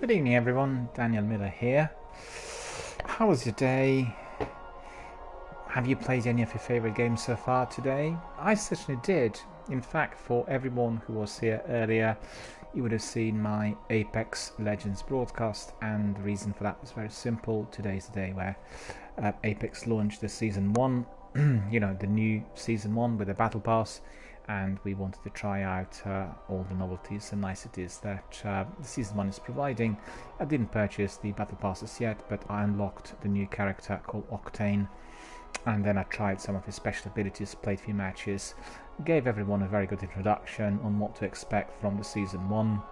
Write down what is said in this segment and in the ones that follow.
Good evening everyone, Daniel Miller here. How was your day? Have you played any of your favourite games so far today? I certainly did. In fact, for everyone who was here earlier, you would have seen my Apex Legends broadcast, and the reason for that was very simple. Today's the day where Apex launched the Season 1, you know, the new Season 1 with the Battle Pass, and we wanted to try out all the novelties and niceties that the Season 1 is providing. I didn't purchase the Battle Passes yet, but I unlocked the new character called Octane, and then I tried some of his special abilities, played a few matches, gave everyone a very good introduction on what to expect from the Season 1,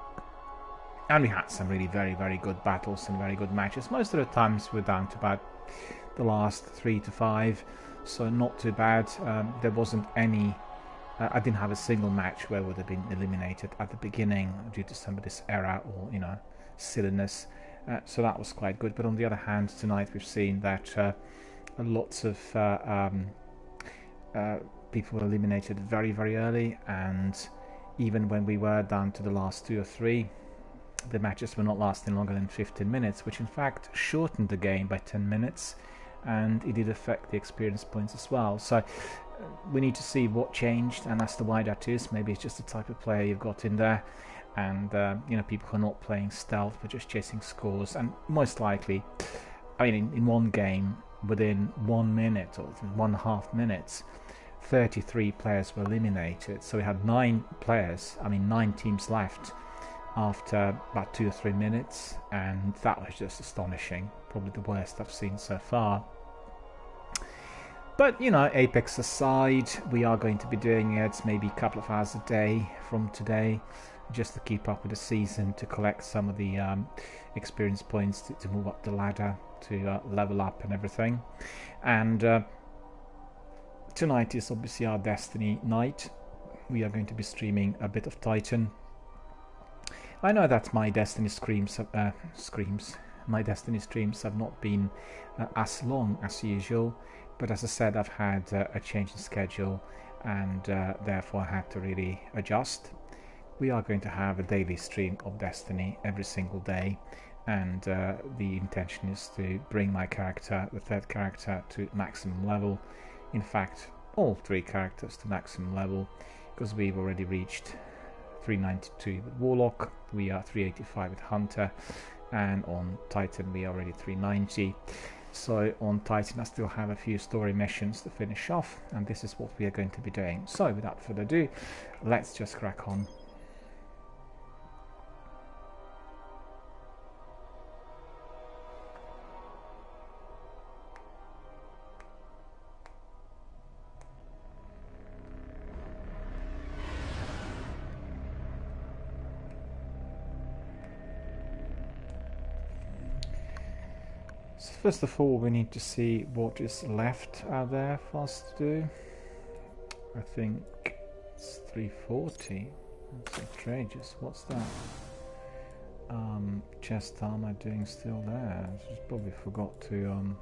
and we had some really very good battles and very good matches. Most of the times we're down to about the last 3 to 5, so not too bad. There wasn't any I didn't have a single match where I would have been eliminated at the beginning due to somebody's error or, you know, silliness. So that was quite good. But on the other hand, tonight we've seen that lots of people were eliminated very early, and even when we were down to the last 2 or 3, the matches were not lasting longer than 15 minutes, which in fact shortened the game by 10 minutes, and it did affect the experience points as well. So we need to see what changed and as to why that is. Maybe it's just the type of player you've got in there, and you know, people who are not playing stealth but just chasing scores. And most likely, I mean, in one game, within 1 minute or 1.5 minutes, 33 players were eliminated. So we had 9 players, I mean 9 teams left after about 2 or 3 minutes, and that was just astonishing. Probably the worst I've seen so far. But, you know, Apex aside, we are going to be doing it maybe a couple of hours a day from today, just to keep up with the season, to collect some of the experience points, to move up the ladder, to level up and everything. And tonight is obviously our Destiny night. We are going to be streaming a bit of Titan. I know that my Destiny my Destiny streams have not been as long as usual, but as I said, I've had a change in schedule, and therefore I had to really adjust. We are going to have a daily stream of Destiny every single day, and the intention is to bring my character, the 3rd character, to maximum level. In fact, all 3 characters to maximum level, because we've already reached 392 with Warlock, we are 385 with Hunter, and on Titan we are already 390. So on Titan I still have a few story missions to finish off, and this is what we are going to be doing. So without further ado, let's just crack on. First of all, we need to see what is left out there for us to do. I think it's 340. That's outrageous. What's that? Chest armor doing still there. Just probably forgot to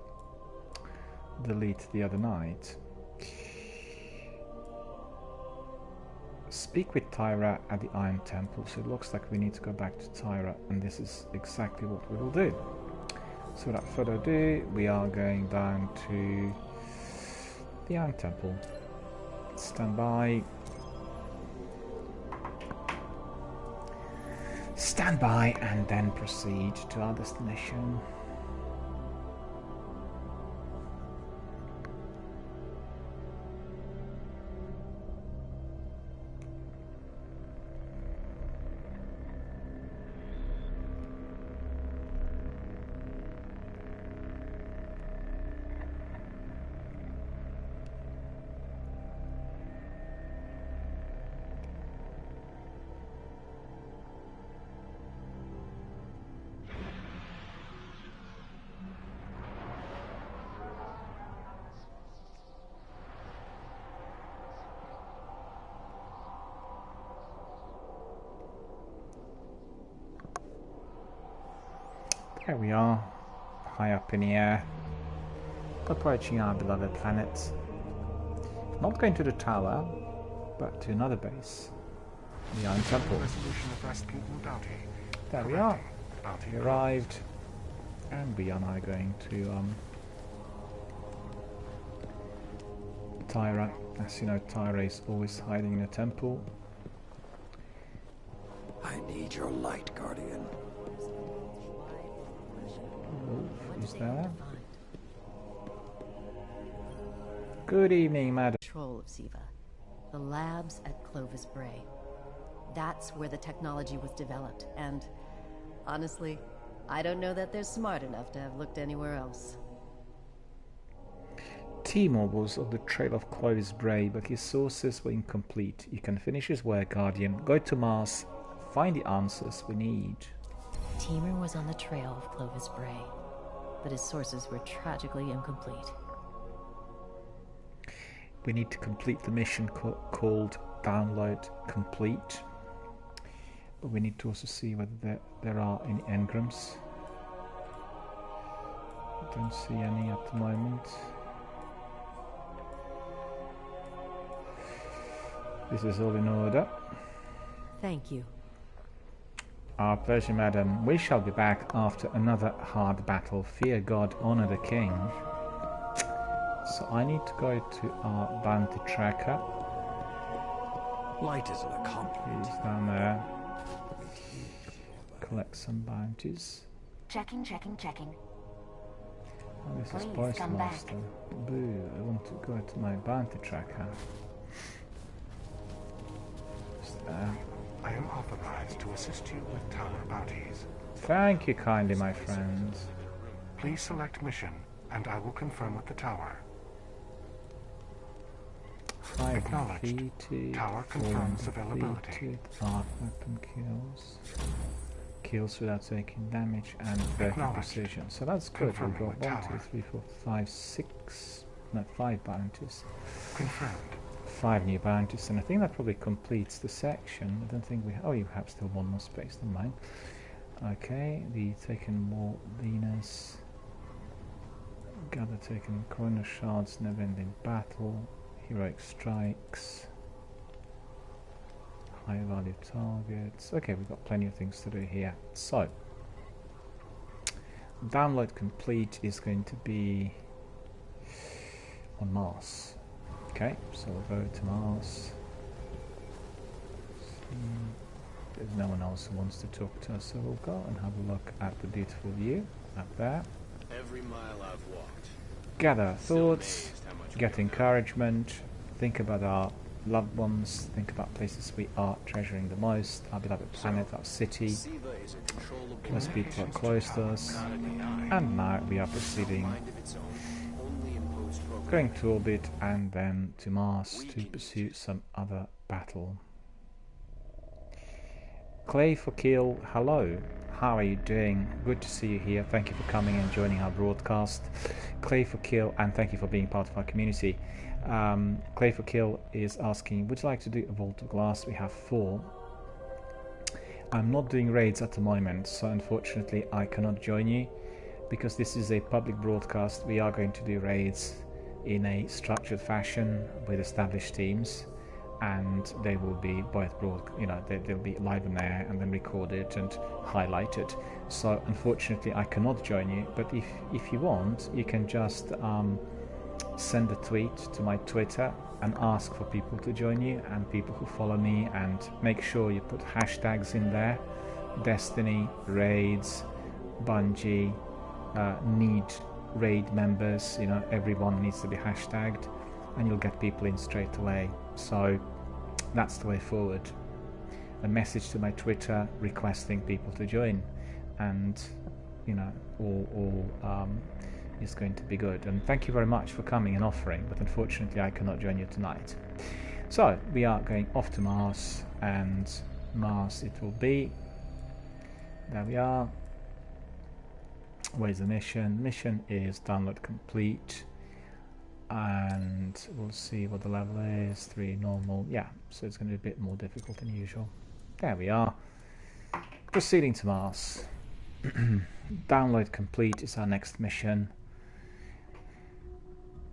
delete the other night. Speak with Tyra at the Iron Temple. So it looks like we need to go back to Tyra, and this is exactly what we will do. So without further ado, we are going down to the Iron Temple. Stand by. Stand by, and then proceed to our destination. There we are, high up in the air, approaching our beloved planet. Not going to the tower, but to another base, the Iron Temple. There we are. We arrived, and we are now going to Tyra. As you know, Tyra is always hiding in a temple. I need your light, Guardian. Who's there? Good evening, madam. Control of Siva. The labs at Clovis Bray. That's where the technology was developed, and honestly, I don't know that they're smart enough to have looked anywhere else. Timur was on the trail of Clovis Bray, but his sources were incomplete. You can finish his work, Guardian. Go to Mars, find the answers we need. Timur was on the trail of Clovis Bray, but his sources were tragically incomplete. We need to complete the mission called Download Complete. But we need to also see whether there are any engrams. I don't see any at the moment. This is all in order. Thank you. Our pleasure, madam. We shall be back after another hard battle. Fear God, honor the king. So I need to go to our bounty tracker. Light isn't a compliment. He's down there. Collect some bounties. Checking. Oh, this is Please come back. Postmaster. Boo, I want to go to my bounty tracker. Just there. I am authorized to assist you with tower bounties. Thank you kindly, my friends. Please select mission, and I will confirm with the tower. 5 Acknowledged. completed. Tower 4 confirms availability. completed. Arc weapon kills. Kills without taking damage and breaking Acknowledged. precision. So that's good. We've Confirming got the 1, 2, tower. 3, 4, 5, 6. No, 5 bounties. Confirmed. 5 new bounties, and I think that probably completes the section. I don't think we... Oh, you have still 1 more space than mine. Okay, the taken more Venus. Gather taken chrono shards, never ending battle. Heroic strikes. High value targets. Okay, we've got plenty of things to do here. So, download complete is going to be on Mars. Okay, so we'll go to Mars. There's no one else who wants to talk to us, so we'll go and have a look at the beautiful view up there. Every mile I've walked. Gather thoughts, get encouragement, think about our loved ones, think about places we are treasuring the most, our beloved planet, our city, Siva is a controllable those people are close to us, and now we are proceeding, mind of its own, only imposed program. going to orbit and then to Mars to pursue some other battle. Clay for Kill, hello. How are you doing? Good to see you here. Thank you for coming and joining our broadcast. Clay for Kill, and thank you for being part of our community. Clay for Kill is asking, would you like to do a Vault of Glass? We have 4. I'm not doing raids at the moment, so unfortunately I cannot join you. Because this is a public broadcast, we are going to do raids in a structured fashion with established teams. And they will be both they'll be live on air and then recorded and highlighted. So unfortunately I cannot join you, but if you want, you can just send a tweet to my Twitter and ask for people to join you, and people who follow me, and make sure you put hashtags in there: Destiny, raids, Bungie, need raid members, everyone needs to be hashtagged, and you'll get people in straight away. So that's the way forward. A message to my Twitter requesting people to join, and all is going to be good. And thank you very much for coming and offering, but unfortunately I cannot join you tonight. So we are going off to Mars, and Mars it will be. There we are. Where's the mission? Mission is download complete. And we'll see what the level is. 3 normal. Yeah, so it's going to be a bit more difficult than usual. There we are. Proceeding to Mars. Download complete is our next mission.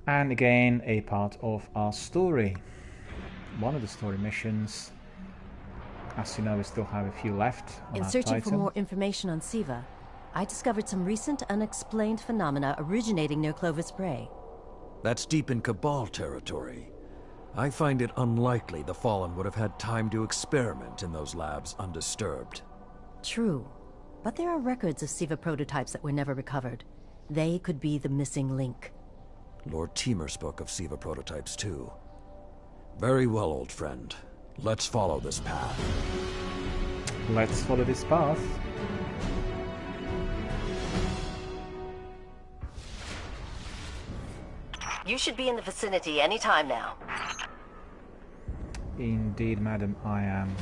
And again, a part of our story. One of the story missions As you know, we still have a few left on In our searching for Titan. more information on Siva, I discovered some recent unexplained phenomena originating near Clovis Bray. That's deep in Cabal territory. I find it unlikely the Fallen would have had time to experiment in those labs undisturbed. True, but there are records of Siva prototypes that were never recovered. They could be the missing link. Lord Teemer spoke of Siva prototypes too. Very well, old friend. Let's follow this path. Let's follow this path. You should be in the vicinity any time now. Indeed, madam, I am.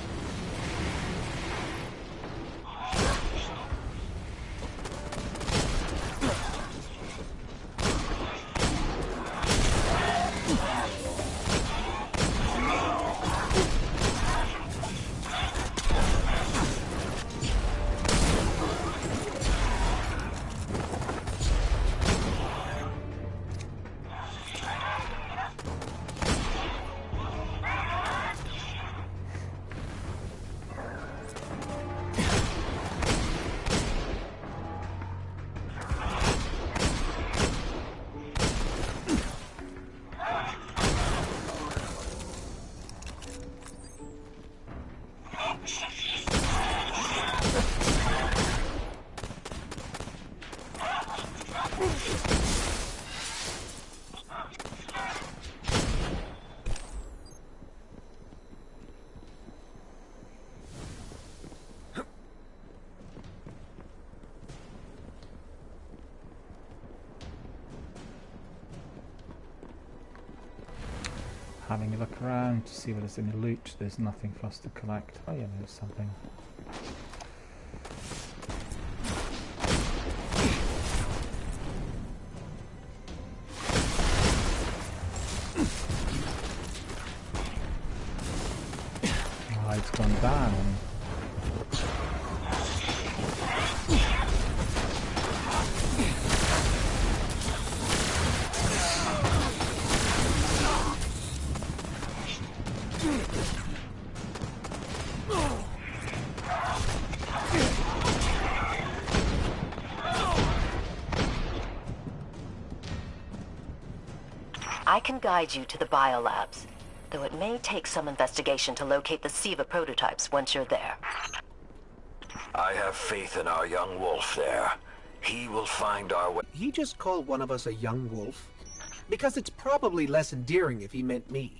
Having a look around to see if there's any loot. There's nothing for us to collect. Oh yeah, there's something. Oh, it's gone down. I can guide you to the biolabs, though it may take some investigation to locate the Siva prototypes once you're there. I have faith in our young wolf there. He will find our way. He just called one of us a young wolf? Because it's probably less endearing if he meant me.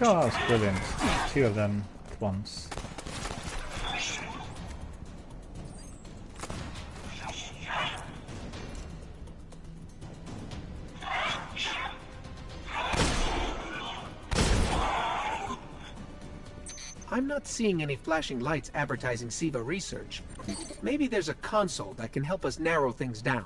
Oh, that's brilliant. Two of them at once. I'm not seeing any flashing lights advertising Siva research. Maybe there's a console that can help us narrow things down.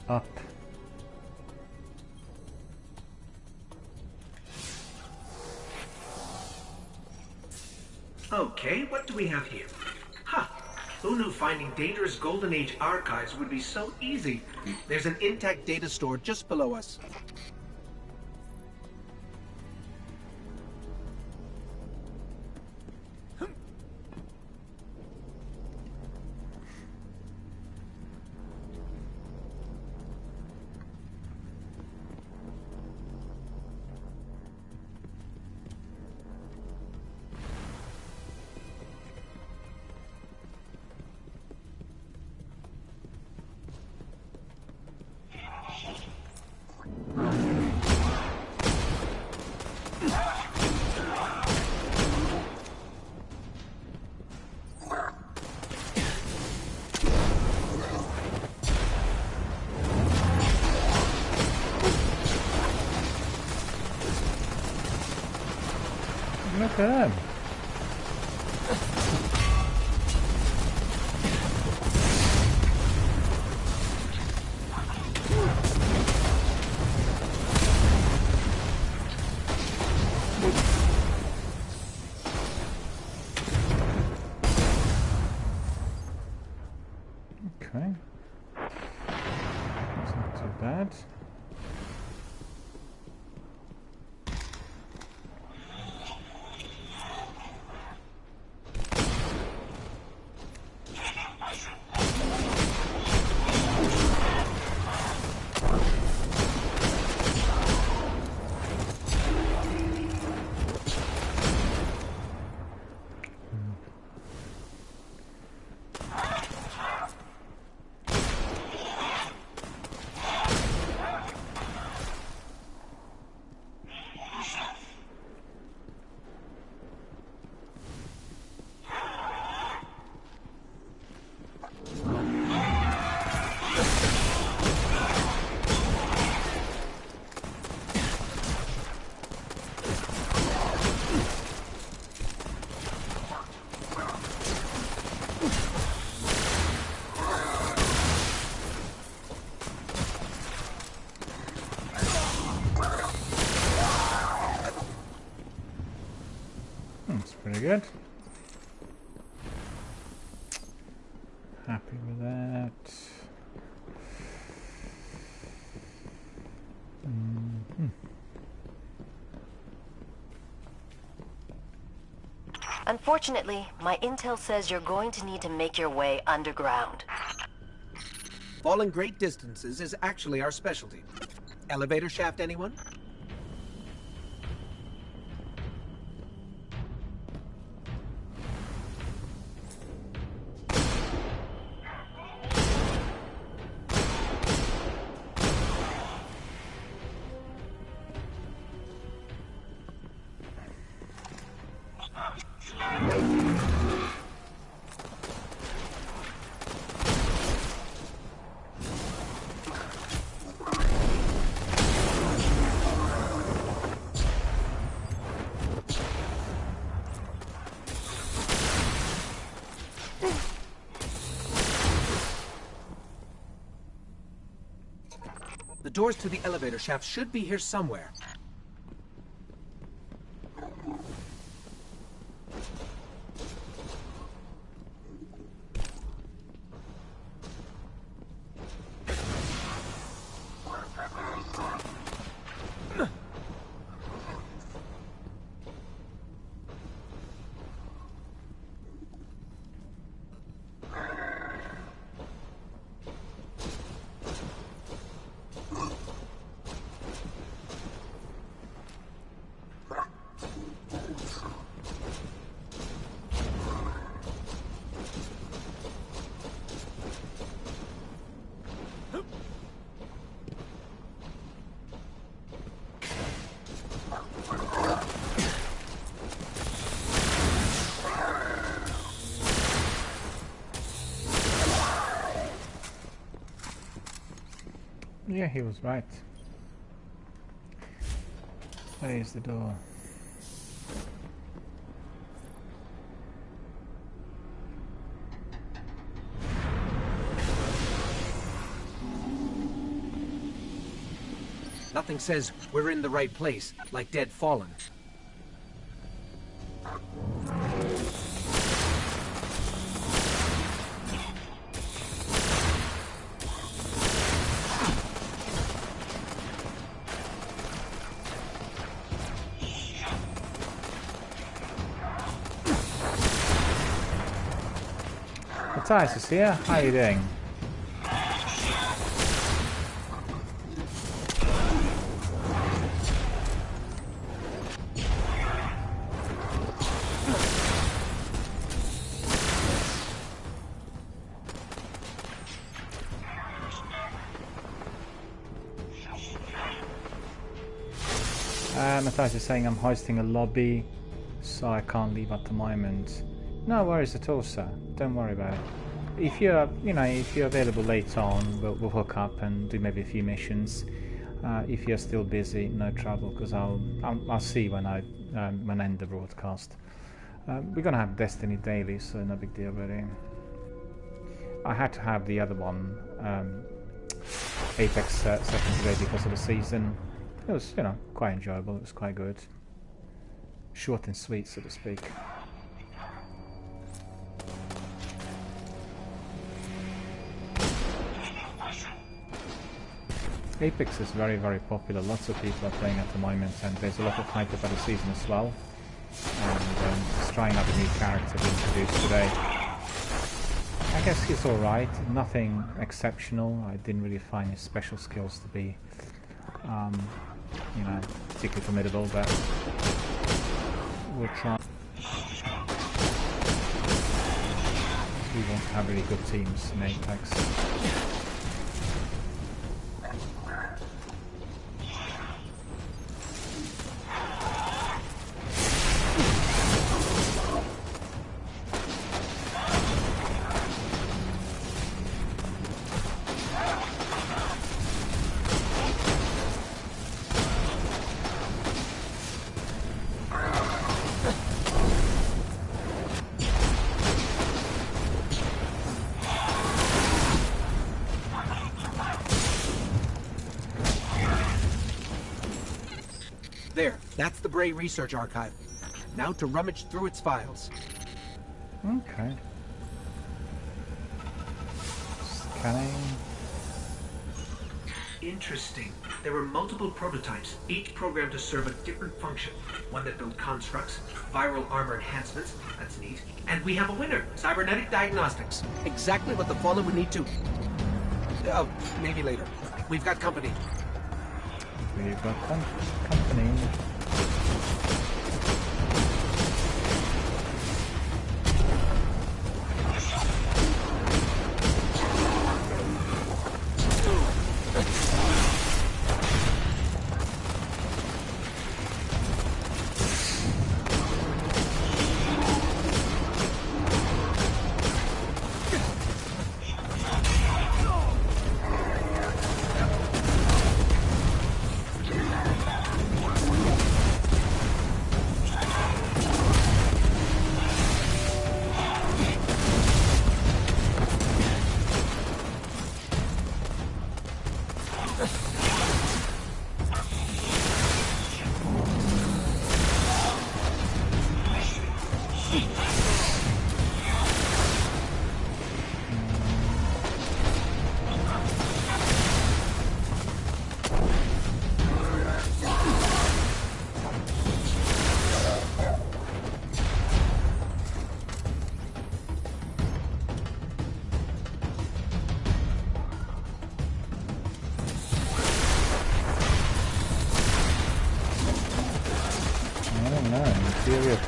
Up. Okay, what do we have here? Huh. Who knew finding dangerous Golden Age archives would be so easy? There's an intact data store just below us. Look at him. Okay. That's not too bad. That's pretty good. Happy with that. Unfortunately, my intel says you're going to need to make your way underground. Falling great distances is actually our specialty. Elevator shaft, anyone? The doors to the elevator shaft should be here somewhere. Yeah, he was right. Where is the door? Nothing says we're in the right place, like Dead Fallen. Matthias is here. How are you doing? Matthias is saying I'm hosting a lobby, so I can't leave at the moment. No worries at all, sir. Don't worry about it. If you're, if you're available later on, we'll hook up and do maybe a few missions. If you're still busy, no trouble, because I'll see when I end the broadcast. We're gonna have Destiny daily, so no big deal really. I had to have the other one, Apex second today because of the season. It was, quite enjoyable. It was quite good. Short and sweet, so to speak. Apex is very, very popular. Lots of people are playing at the moment, and there's a lot of hype about the season as well. And just trying out a new character we introduced today. I guess he's alright. Nothing exceptional. I didn't really find his special skills to be, particularly formidable, but we'll try. We want to have really good teams in Apex. There, that's the Bray Research Archive. Now to rummage through its files. Okay. Scanning. Interesting. There were multiple prototypes, each programmed to serve a different function. One that built constructs, viral armor enhancements, that's neat. And we have a winner, cybernetic diagnostics. Exactly what the Fallen would need to... Oh, maybe later. We've got company. We've got company.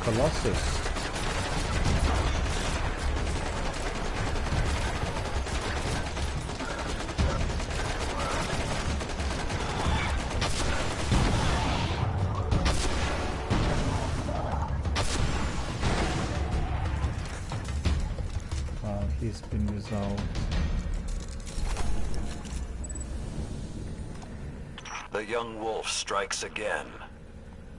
Colossus. Well, he's been resolved. The young wolf strikes again.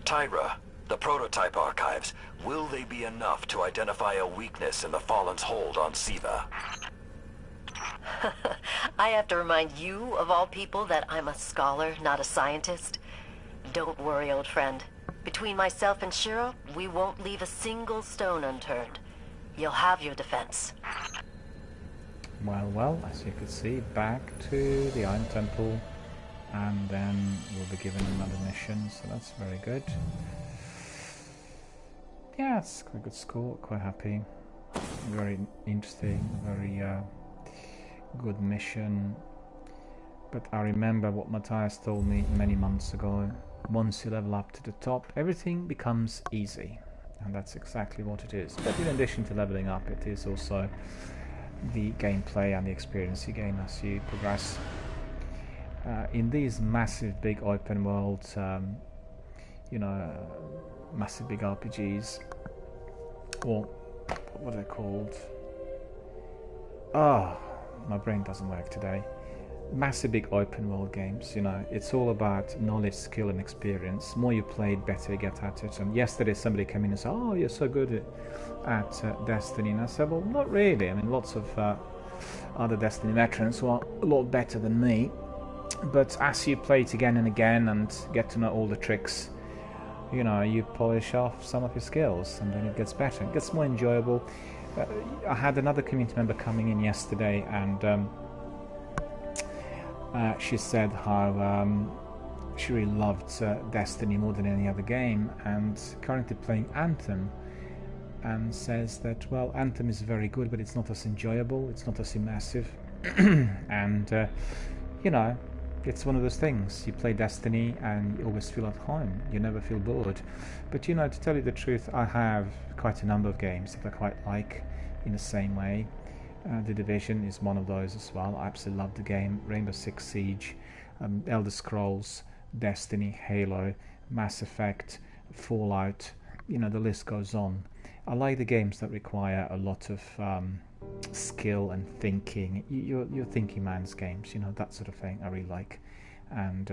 Tyra, the prototype archives, will they be enough to identify a weakness in the Fallen's hold on Siva? I have to remind you, of all people, that I'm a scholar, not a scientist. Don't worry, old friend. Between myself and Shiro, we won't leave a single stone unturned. You'll have your defense. Well, as you could see, back to the Iron Temple, and then we'll be given another mission, so that's very good. Yeah, it's quite a good score, quite happy. very interesting, very good mission. But I remember what Matthias told me many months ago. Once you level up to the top, everything becomes easy. And that's exactly what it is. But in addition to leveling up, it is also the gameplay and the experience you gain as you progress. In these massive big open world, you know, massive big RPGs, or what are they called? Ah, my brain doesn't work today. Massive big open world games, you know, it's all about knowledge, skill and experience. The more you play it, better you get at it. And yesterday somebody came in and said, oh, you're so good at Destiny. And I said, well, not really. I mean, lots of other Destiny veterans who are a lot better than me. But as you play it again and again and get to know all the tricks, you know, you polish off some of your skills and then it gets better. It gets more enjoyable. I had another community member coming in yesterday, and she said how she really loved Destiny more than any other game, and currently playing Anthem, and says that, well, Anthem is very good, but it's not as enjoyable, it's not as immersive. And you know, it's one of those things. You play Destiny and you always feel at home. You never feel bored. But you know, to tell you the truth, I have quite a number of games that I quite like in the same way. The Division is one of those as well. I absolutely love the game. Rainbow Six Siege, Elder Scrolls, Destiny, Halo, Mass Effect, Fallout. You know, the list goes on. I like the games that require a lot of skill and thinking. You're thinking man's games, you know, that sort of thing I really like. And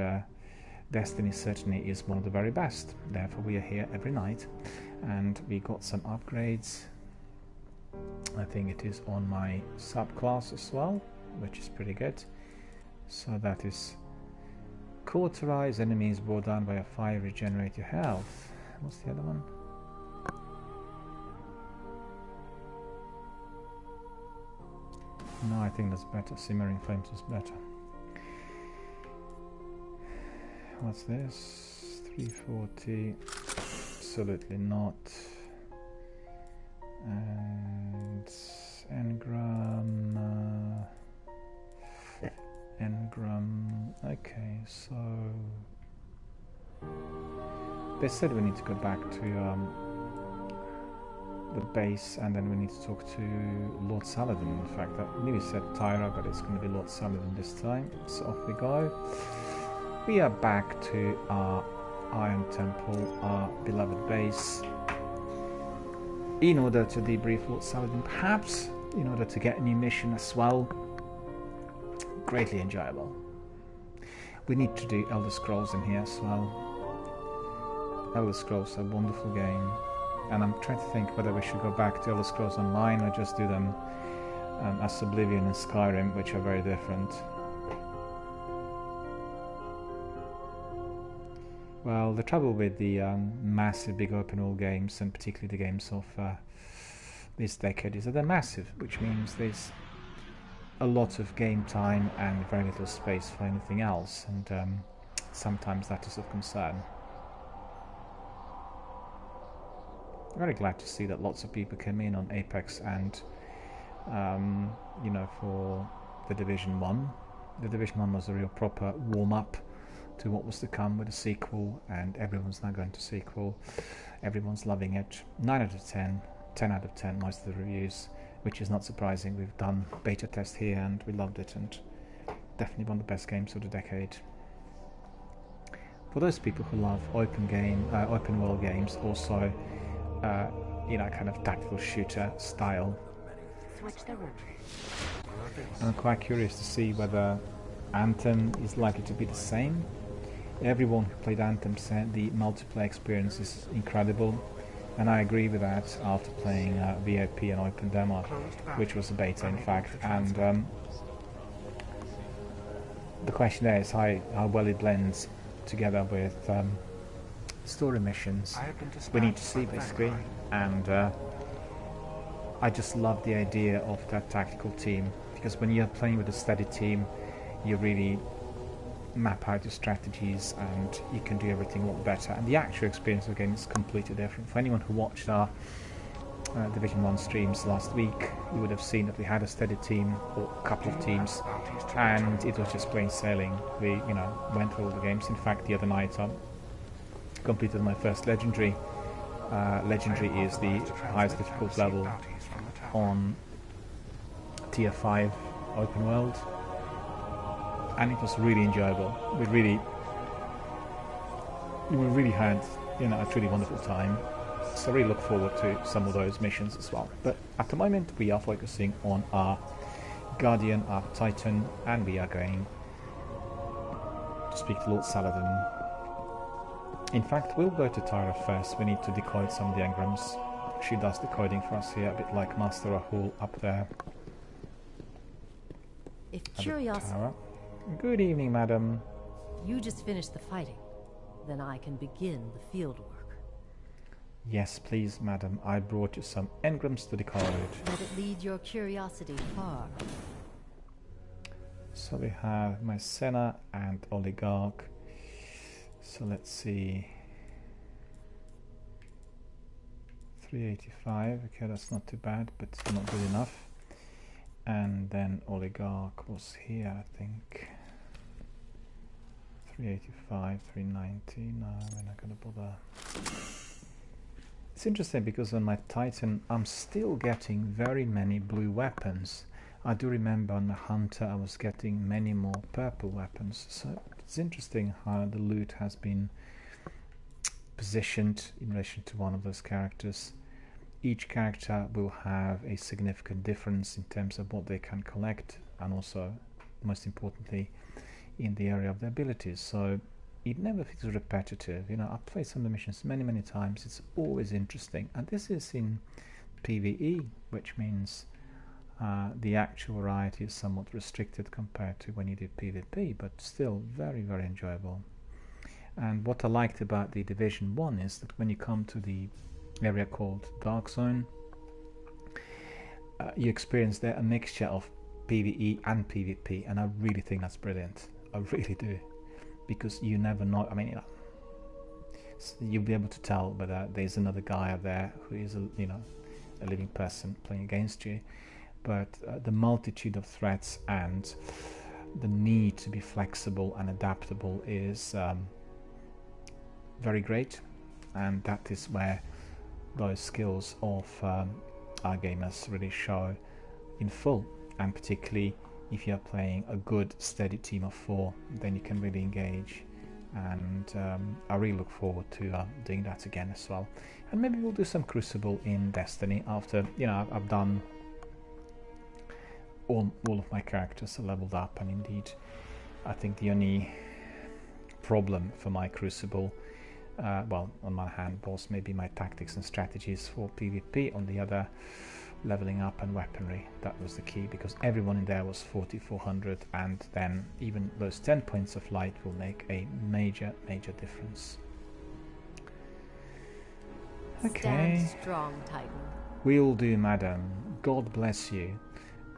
Destiny certainly is one of the very best. Therefore we are here every night, and we got some upgrades. I think it is on my subclass as well, which is pretty good. So that is cauterize enemies brought down by a fire, regenerate your health. What's the other one? No, I think that's better. Simmering Flames is better. What's this? 340. Absolutely not. And engram. Engram. Okay, so they said we need to go back to the base, and then we need to talk to Lord Saladin. In fact, I knew he said Tyra, but it's going to be Lord Saladin this time. So off we go. We are back to our Iron Temple, our beloved base, in order to debrief Lord Saladin, perhaps in order to get a new mission as well. Greatly enjoyable. We need to do Elder Scrolls in here as well. Elder Scrolls are a wonderful game. And I'm trying to think whether we should go back to Elder Scrolls Online or just do them as Oblivion and Skyrim, which are very different. Well, the trouble with the massive big open world games, and particularly the games of this decade, is that they're massive, which means there's a lot of game time and very little space for anything else, and sometimes that is of concern. Very glad to see that lots of people came in on Apex and you know, for the Division 1. The Division 1 was a real proper warm-up to what was to come with the sequel, and everyone's now going to sequel. Everyone's loving it. 9 out of 10, 10 out of 10 most of the reviews, which is not surprising. We've done beta test here and we loved it, and definitely one of the best games of the decade. For those people who love open world games, also you know, kind of tactical shooter style. I'm quite curious to see whether Anthem is likely to be the same. Everyone who played Anthem said the multiplayer experience is incredible, and I agree with that after playing VIP and Open Demo, which was a beta in fact, and the question there is how well it blends together with story missions. We need to see basically, and I just love the idea of that tactical team, because when you're playing with a steady team, you really map out your strategies and you can do everything a lot better, and the actual experience of the game is completely different. For anyone who watched our Division 1 streams last week, you would have seen that we had a steady team, or a couple of teams, and it was just plain sailing. We, went through all the games. In fact, the other night I completed my first legendary. Legendary is the highest difficult level on tier 5 open world, and it was really enjoyable. We really had a truly wonderful time. So I really look forward to some of those missions as well. But at the moment we are focusing on our Guardian, our Titan, and we are going to speak to Lord Saladin. In fact, we'll go to Tyra first. We need to decode some of the engrams. She does the coding for us here, a bit like Master Rahul up there. If curiosity... Good evening, madam. You just finished the fighting. Then I can begin the field work. Yes, please, madam. I brought you some engrams to decode. Let it lead your curiosity far. So we have Mycena and Oligarch. So let's see. 385. Okay, that's not too bad, but it's not good enough. And then Oligarch was here, I think. 385, 390. No, we're not going to bother. It's interesting because on my Titan I'm still getting very many blue weapons. I do remember on the Hunter I was getting many more purple weapons. So it's interesting how the loot has been positioned in relation to one of those characters. Each character will have a significant difference in terms of what they can collect, and also, most importantly, in the area of their abilities. So it never feels repetitive. I've played some of the missions many times. It's always interesting, and this is in PvE, which means the actual variety is somewhat restricted compared to when you did PvP, but still very enjoyable. And what I liked about the Division 1 is that when you come to the area called Dark Zone, you experience there a mixture of PvE and PvP, and I really think that's brilliant. I really do, because you never know. I mean, you'll be able to tell whether there's another guy out there who is a living person playing against you. But the multitude of threats and the need to be flexible and adaptable is very great, and that is where those skills of our gamers really show in full. And particularly if you're playing a good steady team of 4, then you can really engage, and I really look forward to doing that again as well. And maybe we'll do some Crucible in Destiny after I've done all of my characters are leveled up. And indeed, I think the only problem for my Crucible, well, on one hand, was maybe my tactics and strategies for PvP. On the other, leveling up and weaponry. That was the key, because everyone in there was 4400, and then even those 10 points of light will make a major difference. Okay. Stand strong, Titan. Will do, madam. God bless you.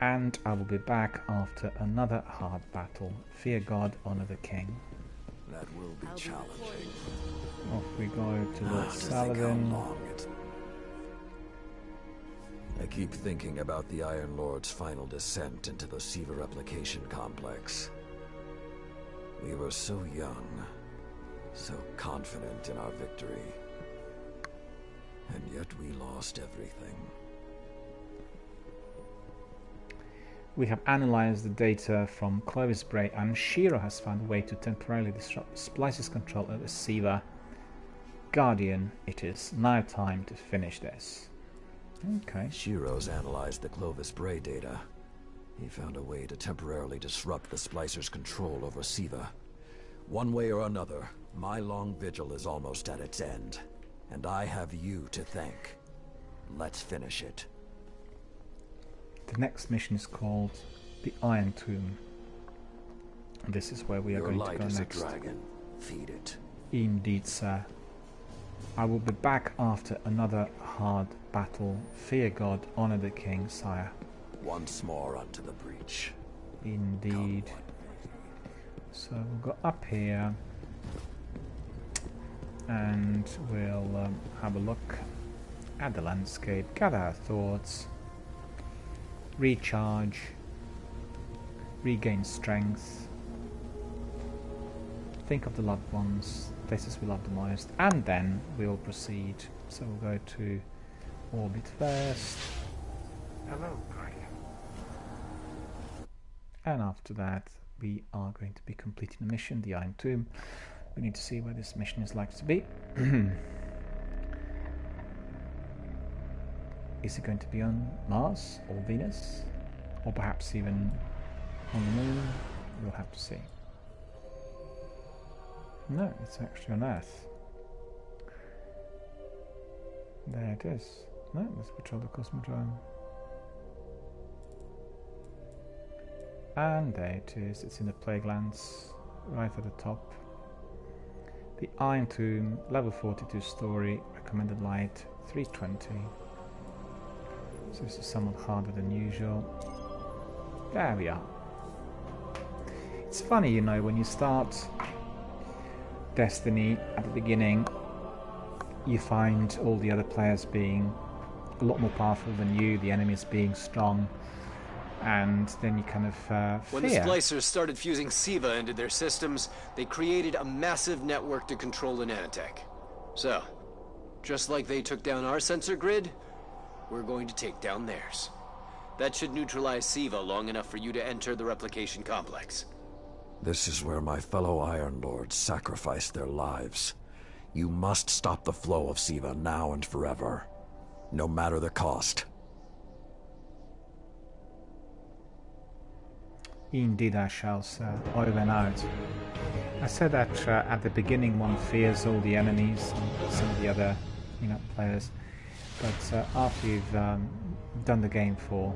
And I will be back after another hard battle. Fear God, honor the King. That will be challenging. Off we go to Lord To think how Saladin. long I keep thinking about the Iron Lord's final descent into the Siva replication complex. We were so young, so confident in our victory, and yet we lost everything. We have analyzed the data from Clovis Bray, and Shiro has found a way to temporarily disrupt Splice's control over Siva. Guardian, it is now time to finish this. Okay. Shiro's analyzed the Clovis Bray data. He found a way to temporarily disrupt the Splicer's control over Siva. One way or another, my long vigil is almost at its end, and I have you to thank. Let's finish it. The next mission is called the Iron Tomb. And this is where we are Your going to light go is next. a dragon. Feed it. Indeed, sir. I will be back after another hard battle. Fear God, honor the King, sire. Once more onto the breach. Indeed. So we'll go up here and we'll have a look at the landscape, gather our thoughts, recharge, regain strength, think of the loved ones, places we love the most, and then we'll proceed. So we'll go to orbit first. Hello, Guardian. And after that we are going to be completing the mission, the Iron Tomb. We need to see where this mission is likely to be. Is it going to be on Mars or Venus? Or perhaps even on the moon? We'll have to see. No, it's actually on Earth. There it is. No, let's patrol the Cosmodrome. And there it is. It's in the Plaguelands, right at the top. The Iron Tomb, level 42 story, recommended light 320. So this is somewhat harder than usual. There we are. It's funny, you know, when you start Destiny at the beginning, you find all the other players being a lot more powerful than you, the enemies being strong, and then you kind of When the splicers started fusing SIVA into their systems, they created a massive network to control the nanotech. So, just like they took down our sensor grid, we're going to take down theirs. That should neutralize SIVA long enough for you to enter the replication complex. This is where my fellow Iron Lords sacrificed their lives. You must stop the flow of SIVA now and forever, no matter the cost. Indeed I shall, sir. Over and out. I said that at the beginning one fears all the enemies and some of the other, players, but after you've done the game for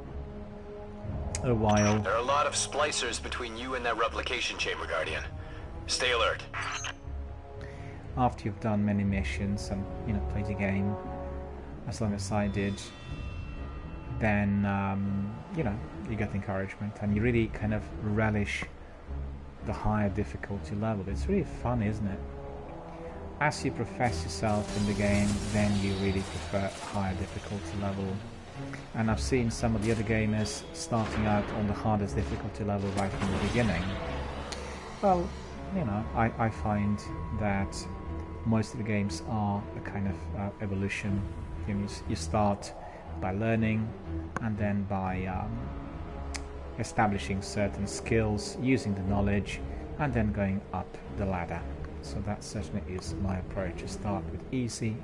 a while... There are a lot of splicers between you and that replication chamber, Guardian. Stay alert. After you've done many missions and, played the game, as long as I did, then, you get encouragement and you really kind of relish the higher difficulty level. It's really fun, isn't it? As you profess yourself in the game, then you really prefer higher difficulty level. And I've seen some of the other gamers starting out on the hardest difficulty level right from the beginning. Well, I find that most of the games are a kind of evolution. You start by learning and then by establishing certain skills, using the knowledge, and then going up the ladder. So that certainly is my approach. You start with easy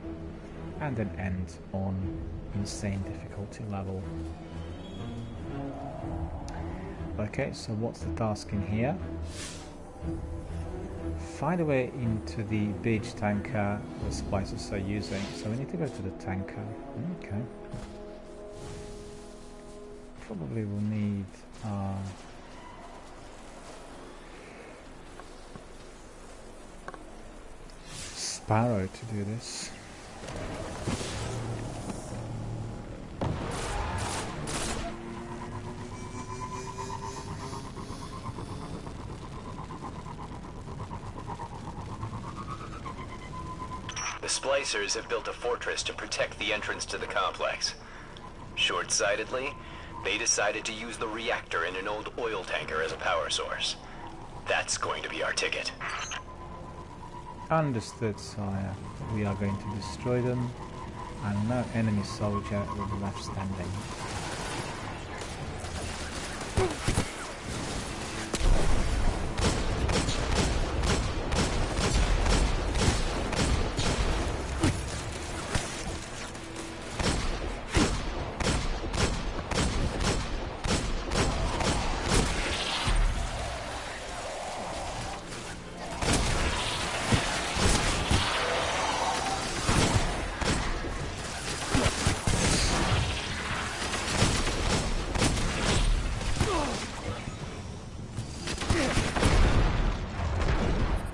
and then end on insane difficulty level. Okay, so what's the task in here? Find a way into the beach tanker the splicers are using. So we need to go to the tanker. Okay. Probably will need Sparrow to do this. The splicers have built a fortress to protect the entrance to the complex. Short-sightedly, they decided to use the reactor in an old oil tanker as a power source. That's going to be our ticket. Understood, sire. We are going to destroy them, and no enemy soldier will be left standing.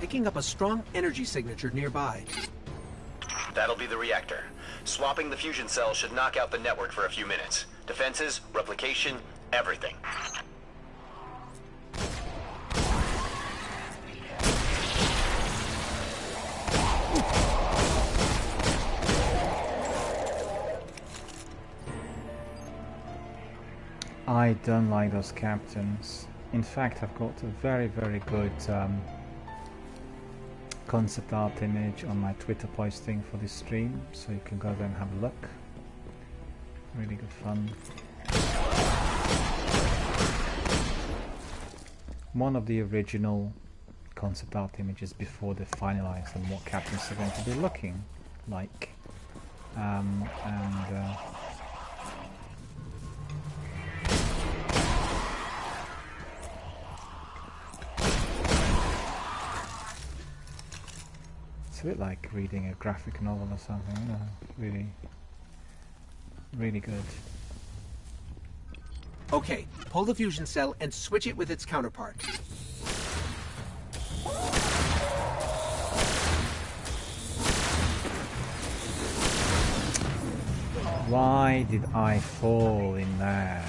Picking up a strong energy signature nearby. That'll be the reactor. Swapping the fusion cell should knock out the network for a few minutes. Defenses, replication, everything. I don't like those captains. In fact, I've got a very, very good concept art image on my Twitter posting for this stream, so you can go there and have a look. Really good fun. One of the original concept art images before they finalized on what captains are going to be looking like. It's a bit like reading a graphic novel or something, you know, really, really good. Okay, pull the fusion cell and switch it with its counterpart. Why did I fall in there?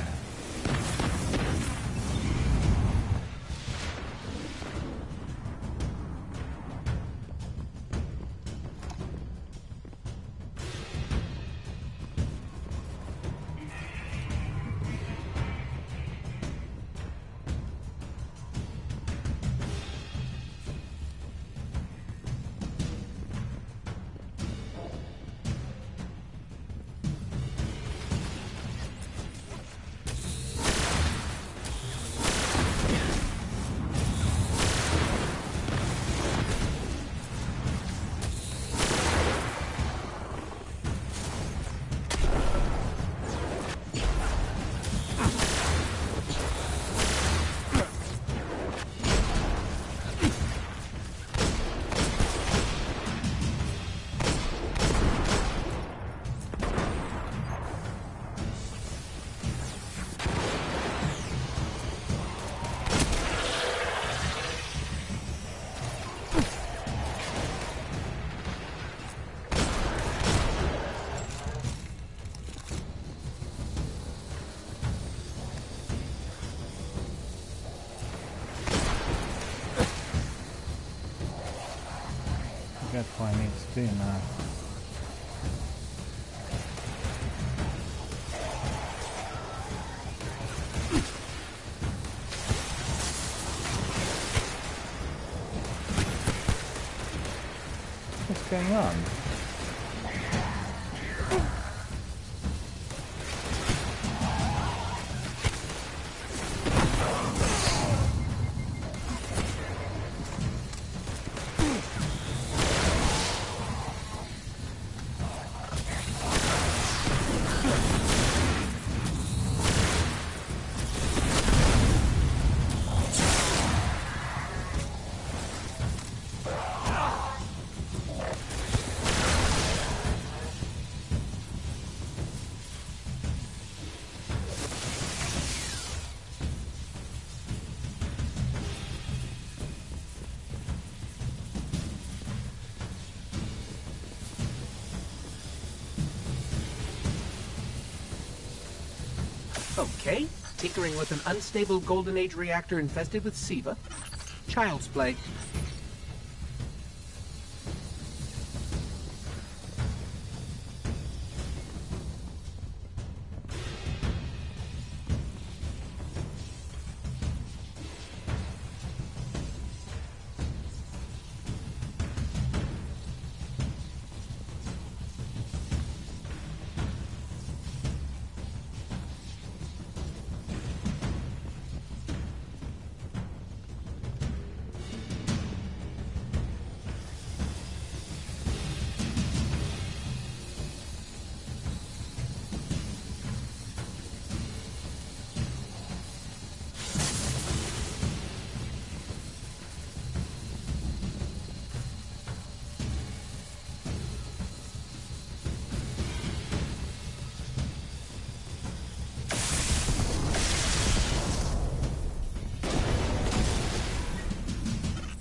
Forget what I need to do now. What's going on? Okay, tinkering with an unstable Golden Age reactor infested with SIVA. Child's play.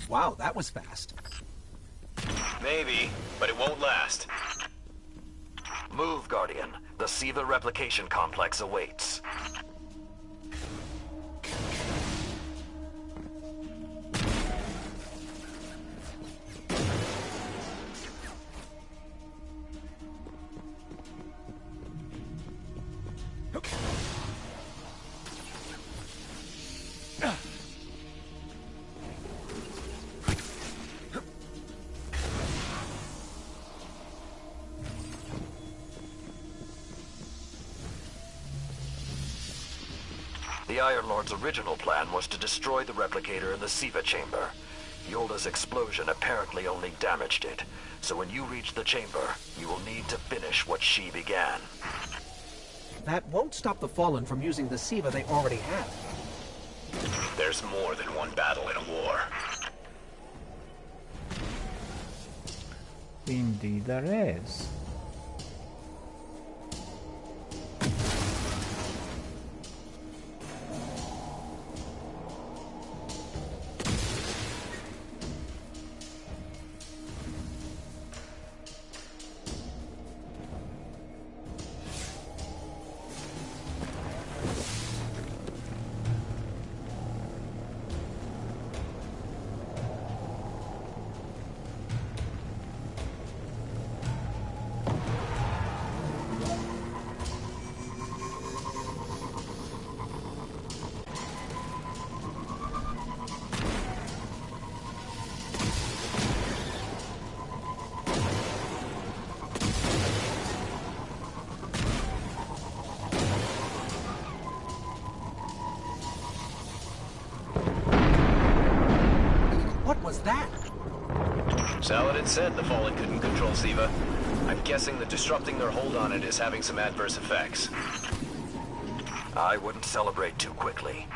Wow, that was fast. Maybe, but it won't last. Move, Guardian. The SIVA replication complex awaits. The Iron Lord's original plan was to destroy the replicator in the Siva chamber. Yolda's explosion apparently only damaged it, so when you reach the chamber, you will need to finish what she began. That won't stop the Fallen from using the Siva they already have. There's more than one battle in a war. Indeed there is. What was that? Saladin said the Fallen couldn't control Siva. I'm guessing that disrupting their hold on it is having some adverse effects. I wouldn't celebrate too quickly.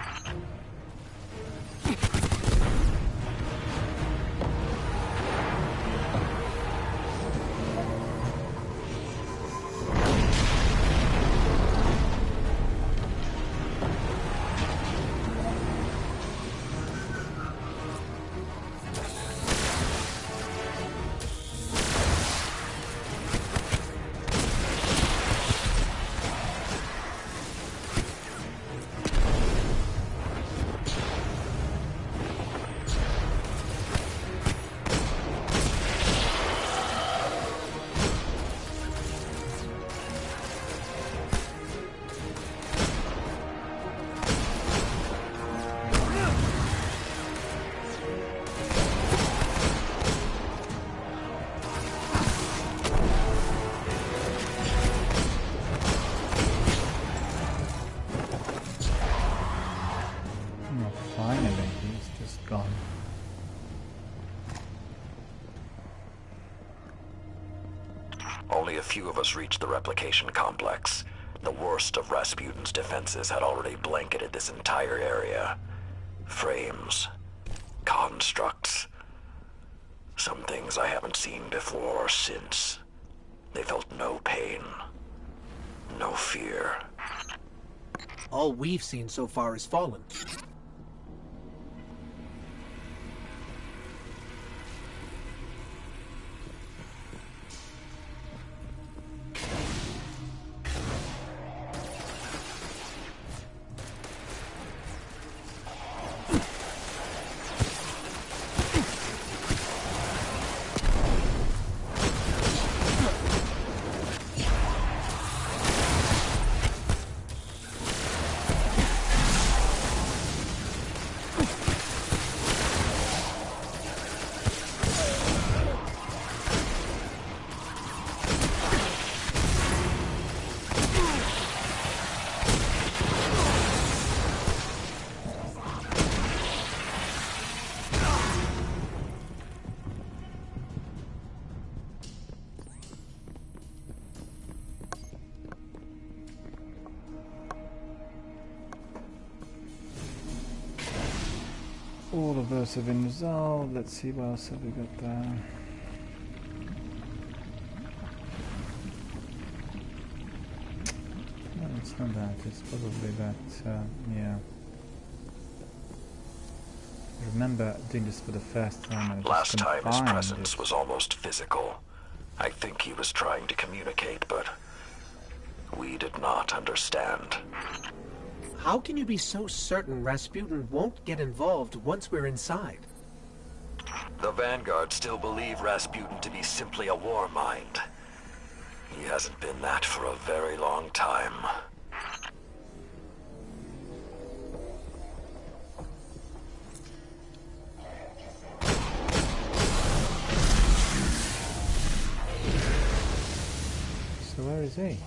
Finally, he's just gone. Only a few of us reached the replication complex. The worst of Rasputin's defenses had already blanketed this entire area. Frames, constructs, some things I haven't seen before or since. They felt no pain, no fear. All we've seen so far is Fallen. All of those have been resolved. Let's see what else have we got there. No, it's not that. It's probably that, yeah. I remember doing this for the first time. I just Last couldn't time his find presence it. was almost physical. I think he was trying to communicate, but we did not understand. How can you be so certain Rasputin won't get involved once we're inside? The Vanguard still believe Rasputin to be simply a war mind. He hasn't been that for a very long time. So where is he?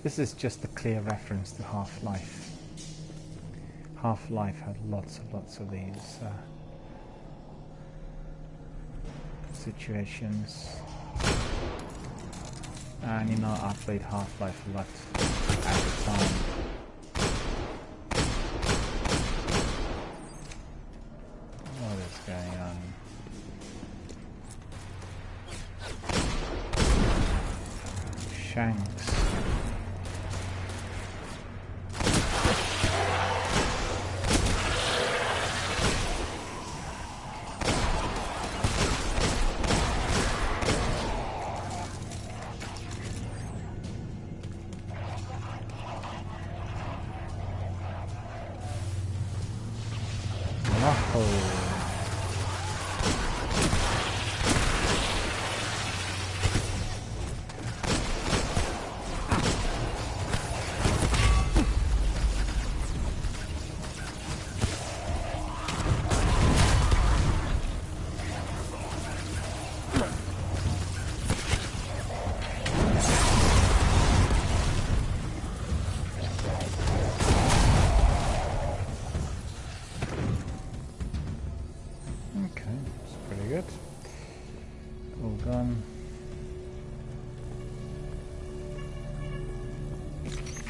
This is just a clear reference to Half-Life. Half-Life had lots of these situations. And you know, I played Half-Life a lot at the time. What is going on? Shanks.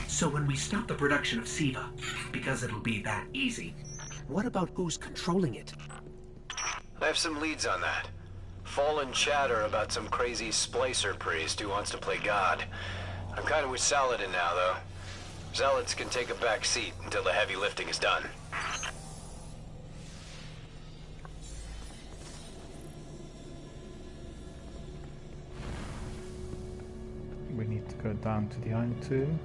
So when we stop the production of SIVA, because it'll be that easy, what about who's controlling it? I have some leads on that. Fallen chatter about some crazy splicer priest who wants to play God. I'm kind of with Saladin now, though. Zealots can take a back seat until the heavy lifting is done. We need to go down to the Iron Tomb.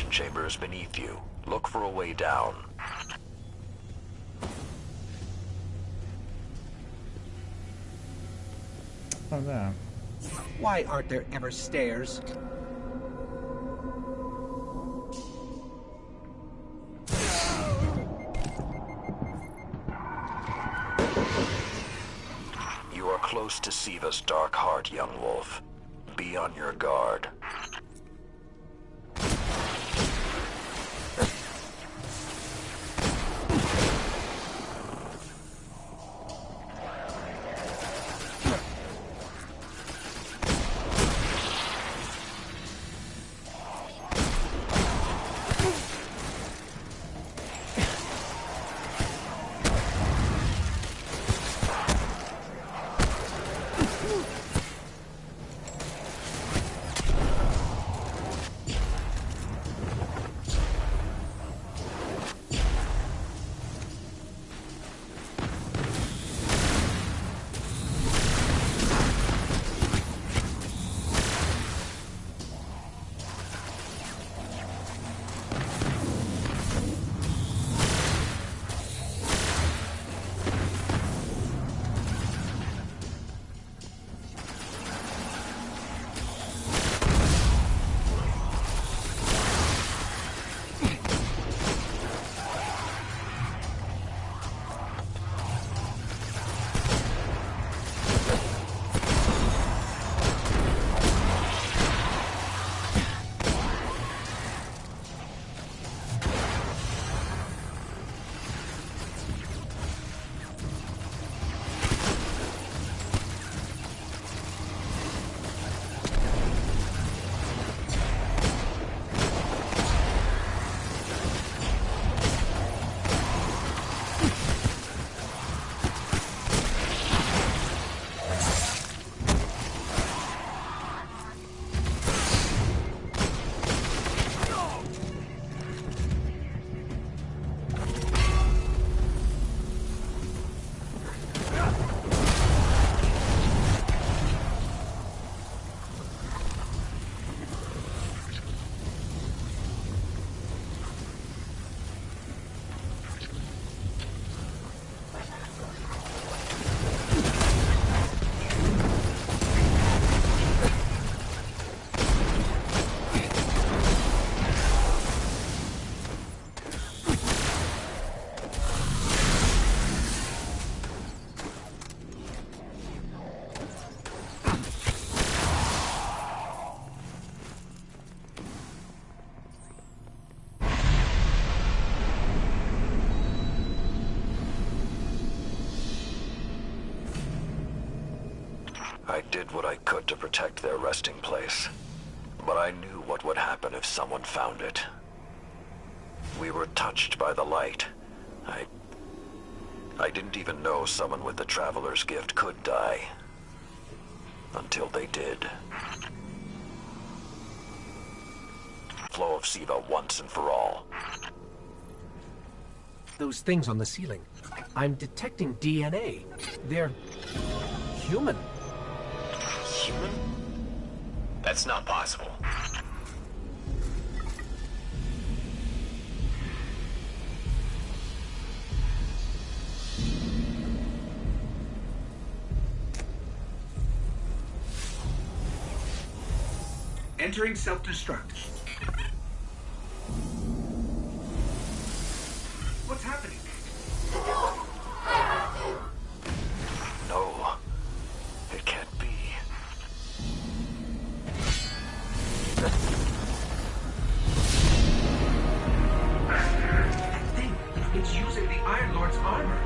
Chambers beneath you. Look for a way down. Oh, there. Why aren't there ever stairs? You are close close to Siva's dark heart, young wolf. Be on your guard. I did what I could to protect their resting place, but I knew what would happen if someone found it. We were touched by the light. I didn't even know someone with the Traveler's Gift could die. Until they did. Flow of Siva once and for all. Those things on the ceiling. I'm detecting DNA. They're human. Human? That's not possible. Entering self-destruct. What's happening? No, it can't be. That thing, it's using the Iron Lord's armor.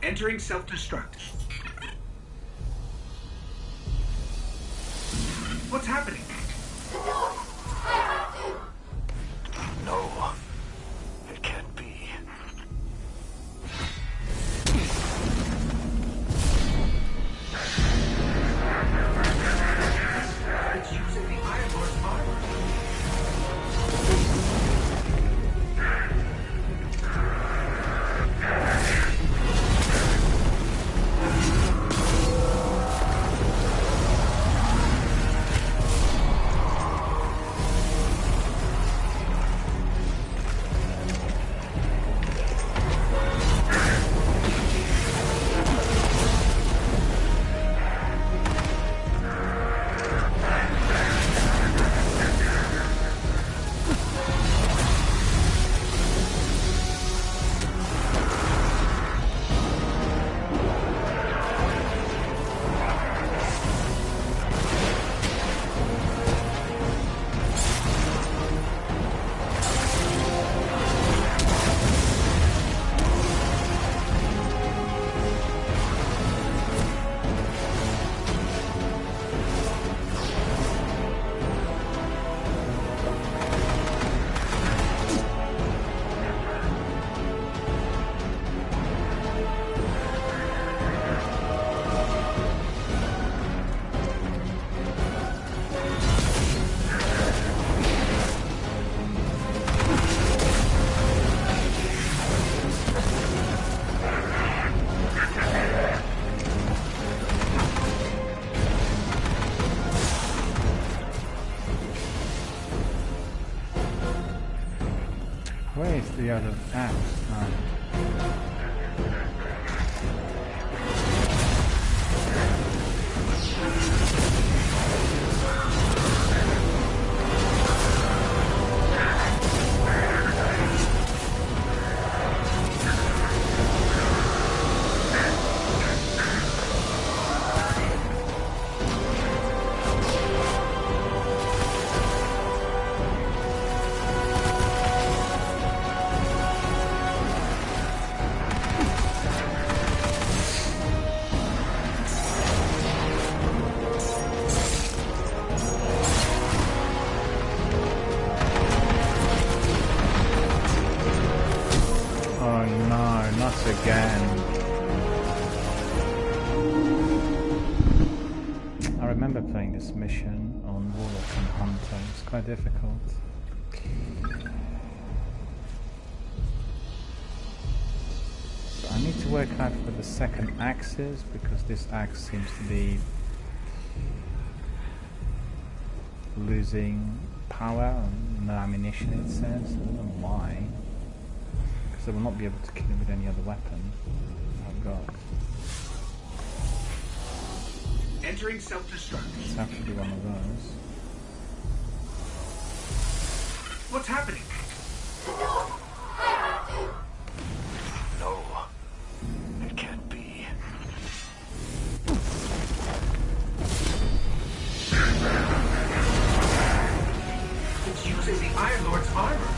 Entering self-destruct. What's happening? No. It can't be. It's using the Iron Lord's armor. Where is the other axe? Again. I remember playing this mission on Warlock and Hunter. It's quite difficult. So I need to work out where the second axe is, because this axe seems to be losing power and no ammunition, it says. I don't know why. Because I will not be able to kill him with any other weapon I've got. Entering self-destruct. It's have to be one of those. What's happening? No. It can't be. It's using the Iron Lord's armor.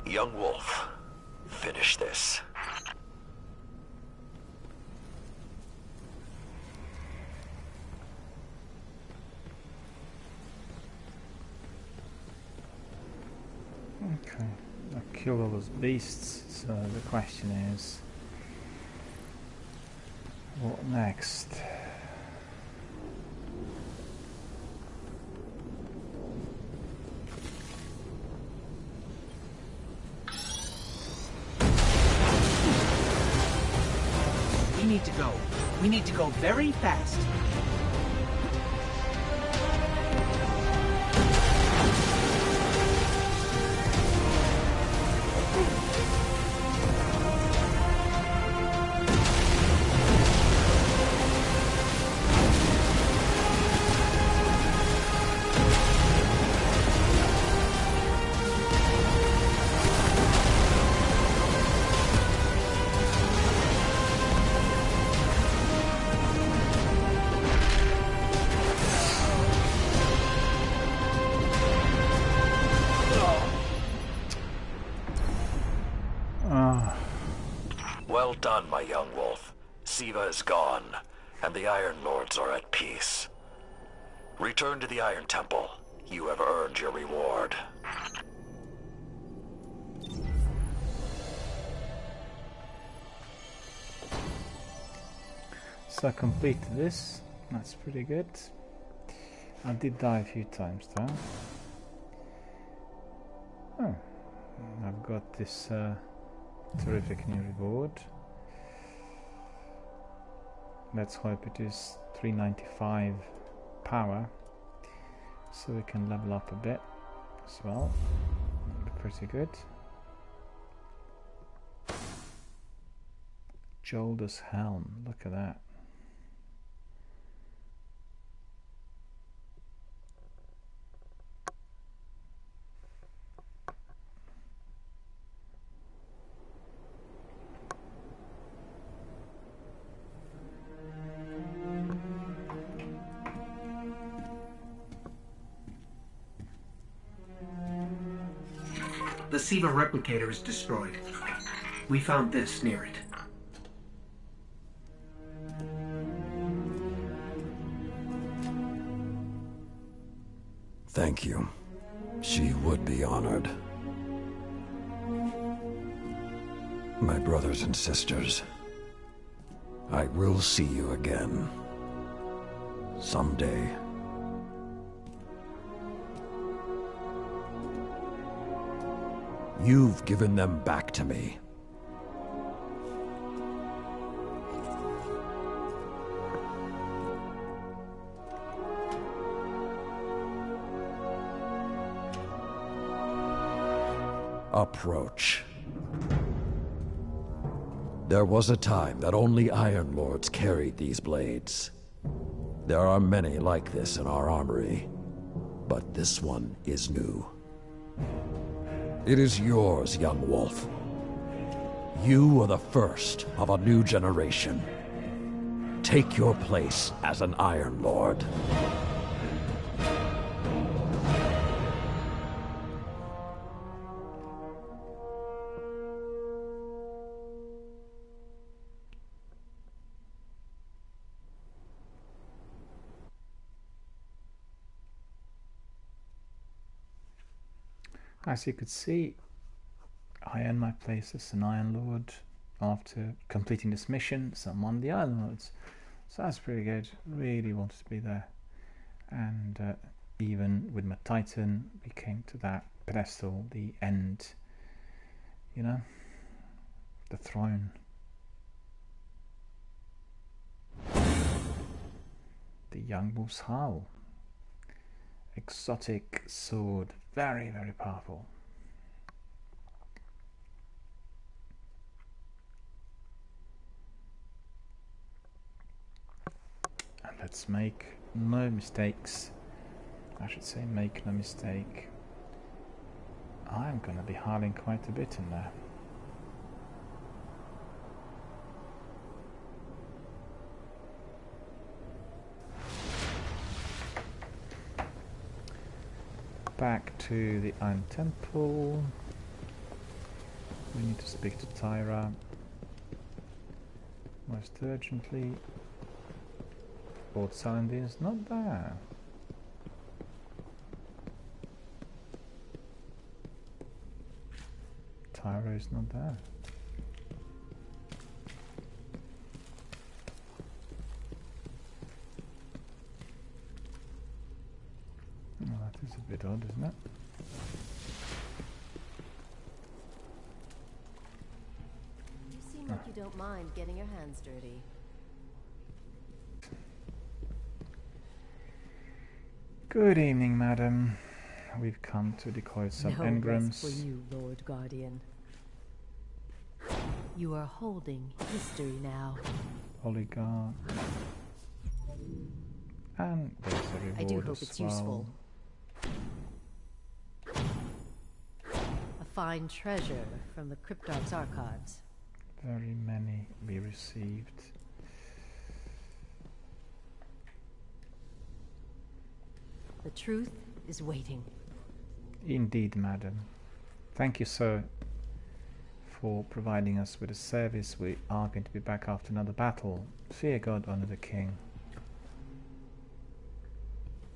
Young Wolf, finish this. Okay, I've killed all those beasts, so the question is, what next? We need to go. We need to go very fast. Well done, my young wolf. Siva is gone, and the Iron Lords are at peace. Return to the Iron Temple. You have earned your reward. So I completed this. That's pretty good. I did die a few times though. Oh, I've got this terrific new reward. Let's hope it is 395 power, so we can level up a bit as well. That'll be pretty good. Jolder's helm, look at that. The Siva replicator is destroyed. We found this near it. Thank you. She would be honored. My brothers and sisters, I will see you again. Someday. You've given them back to me. Approach. There was a time that only Iron Lords carried these blades. There are many like this in our armory, but this one is new. It is yours, young wolf. You are the first of a new generation. Take your place as an Iron Lord. As you could see, I earned my place as an Iron Lord after completing this mission, summon the Iron Lords. So that's pretty good. Really wanted to be there. And even with my Titan, we came to that pedestal, the end, you know, the throne. The Young Wolf's Howl. Exotic sword, very, very powerful. And let's make no mistakes. I should say make no mistake. I'm gonna be howling quite a bit in there. Back to the Iron Temple. We need to speak to Tyra most urgently. Lord Saladin's not there. Tyra is not there. Well, that is a bit odd, isn't it? You seem like you don't mind getting your hands dirty. Good evening, madam. We've come to decoy some No engrams. rest for you, Lord Guardian. You are holding history now. Oligarch. And there's a reward I do hope as it's well. useful. A fine treasure from the Cryptarch's archives. Very many we received. The truth is waiting. Indeed, madam. Thank you, sir, for providing us with a service. We are going to be back after another battle. Fear God, honor the king.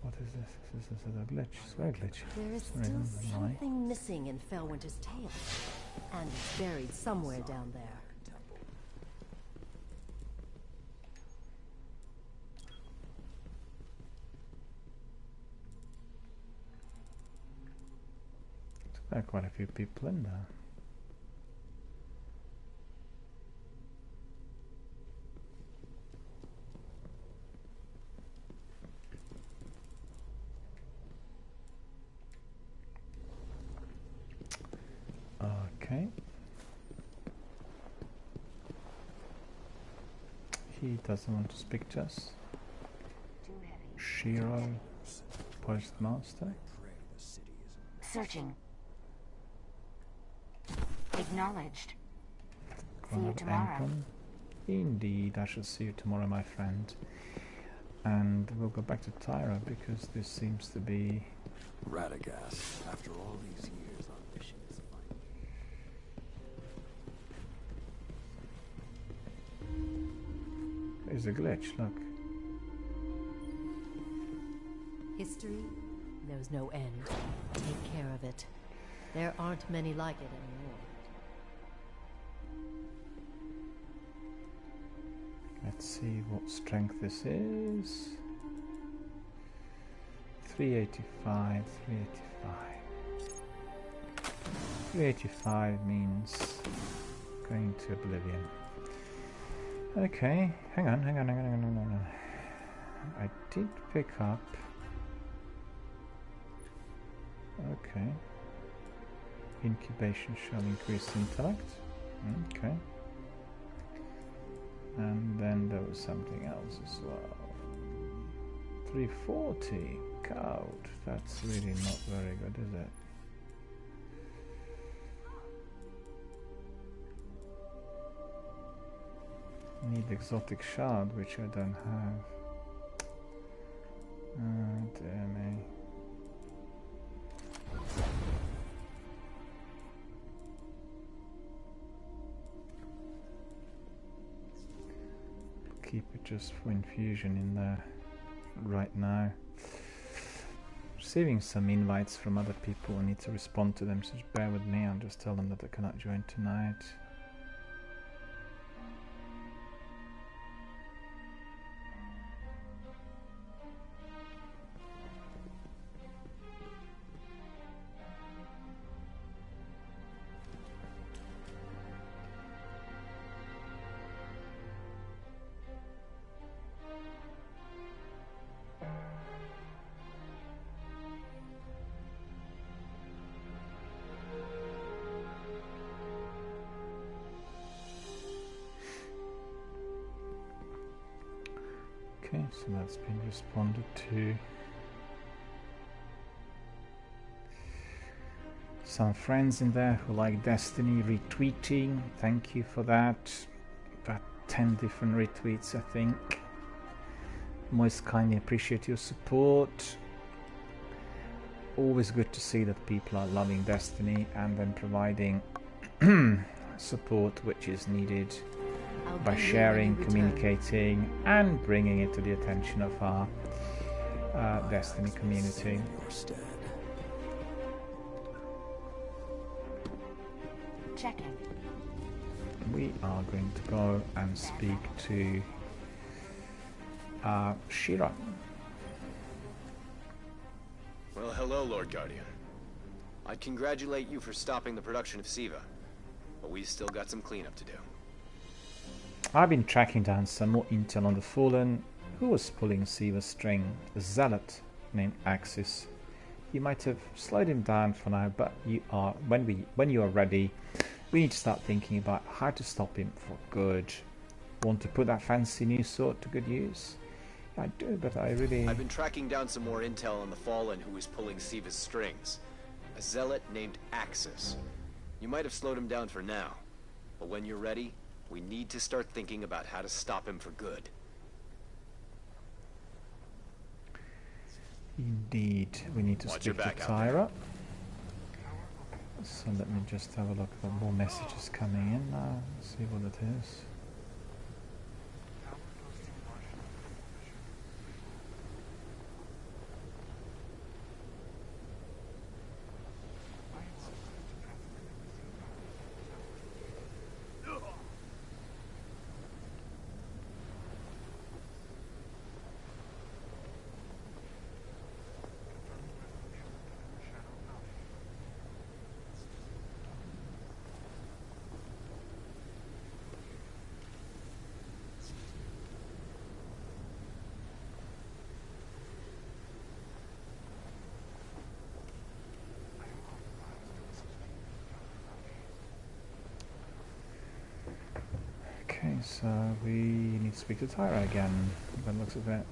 What is this? This is a glitch. It's very glitchy. There is Sorry, still I'm lying. something missing in Felwinter's tale. And it's buried somewhere down there. There are quite a few people in there. Okay. He doesn't want to speak to us. Shiro, Postmaster. Searching. Acknowledged. See you Conrad tomorrow. Anton. Indeed, I shall see you tomorrow, my friend. And we'll go back to Tyra because this seems to be... Radagast, after all these years on missions, There's a glitch, look. History knows no end. Take care of it. There aren't many like it anymore. Let's see what strength this is. 385, 385. 385 means going to oblivion. Okay, hang on. I did pick up... Okay. Incubation shall increase intellect. Okay. And then there was something else as well. 340. God, that's really not very good, is it? Need exotic shard, which I don't have. Dear me. Keep it just for infusion in there right now. Receiving some invites from other people. I need to respond to them, so just bear with me. I'll just tell them that I cannot join tonight. Okay, so that's been responded to. Some friends in there who like Destiny retweeting. Thank you for that. About 10 different retweets, I think. Most kindly appreciate your support. Always good to see that people are loving Destiny and then providing support which is needed by sharing, communicating, and bringing it to the attention of our Destiny community. Checking. We are going to go and speak to Shira. Well, hello, Lord Guardian. I'd congratulate you for stopping the production of SIVA, but we've still got some cleanup to do. I've been tracking down some more intel on the Fallen, who was pulling SIVA's string, a zealot named Axis. You might have slowed him down for now, but when you are ready, we need to start thinking about how to stop him for good. Want to put that fancy new sword to good use? I do, but I've been tracking down some more intel on the Fallen who was pulling SIVA's strings. A zealot named Axis. You might have slowed him down for now, but when you're ready, we need to start thinking about how to stop him for good. Indeed, we need to speak to Tyra. So let me just have a look at more messages coming in now. See what it is. Okay, so we need to speak to Tyra again, by the looks of it.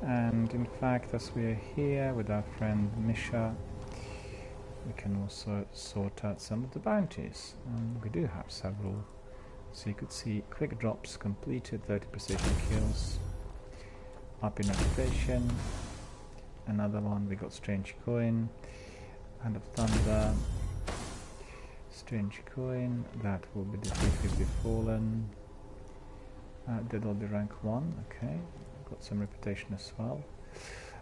And in fact, as we are here with our friend Misha, we can also sort out some of the bounties. And we do have several. So you could see quick drops completed, 30 precision kills, up in reputation. Another one, we got strange coin, Hand of Thunder. Strange coin, that will be the 350 Fallen. Did all the rank 1, okay. Got some reputation as well.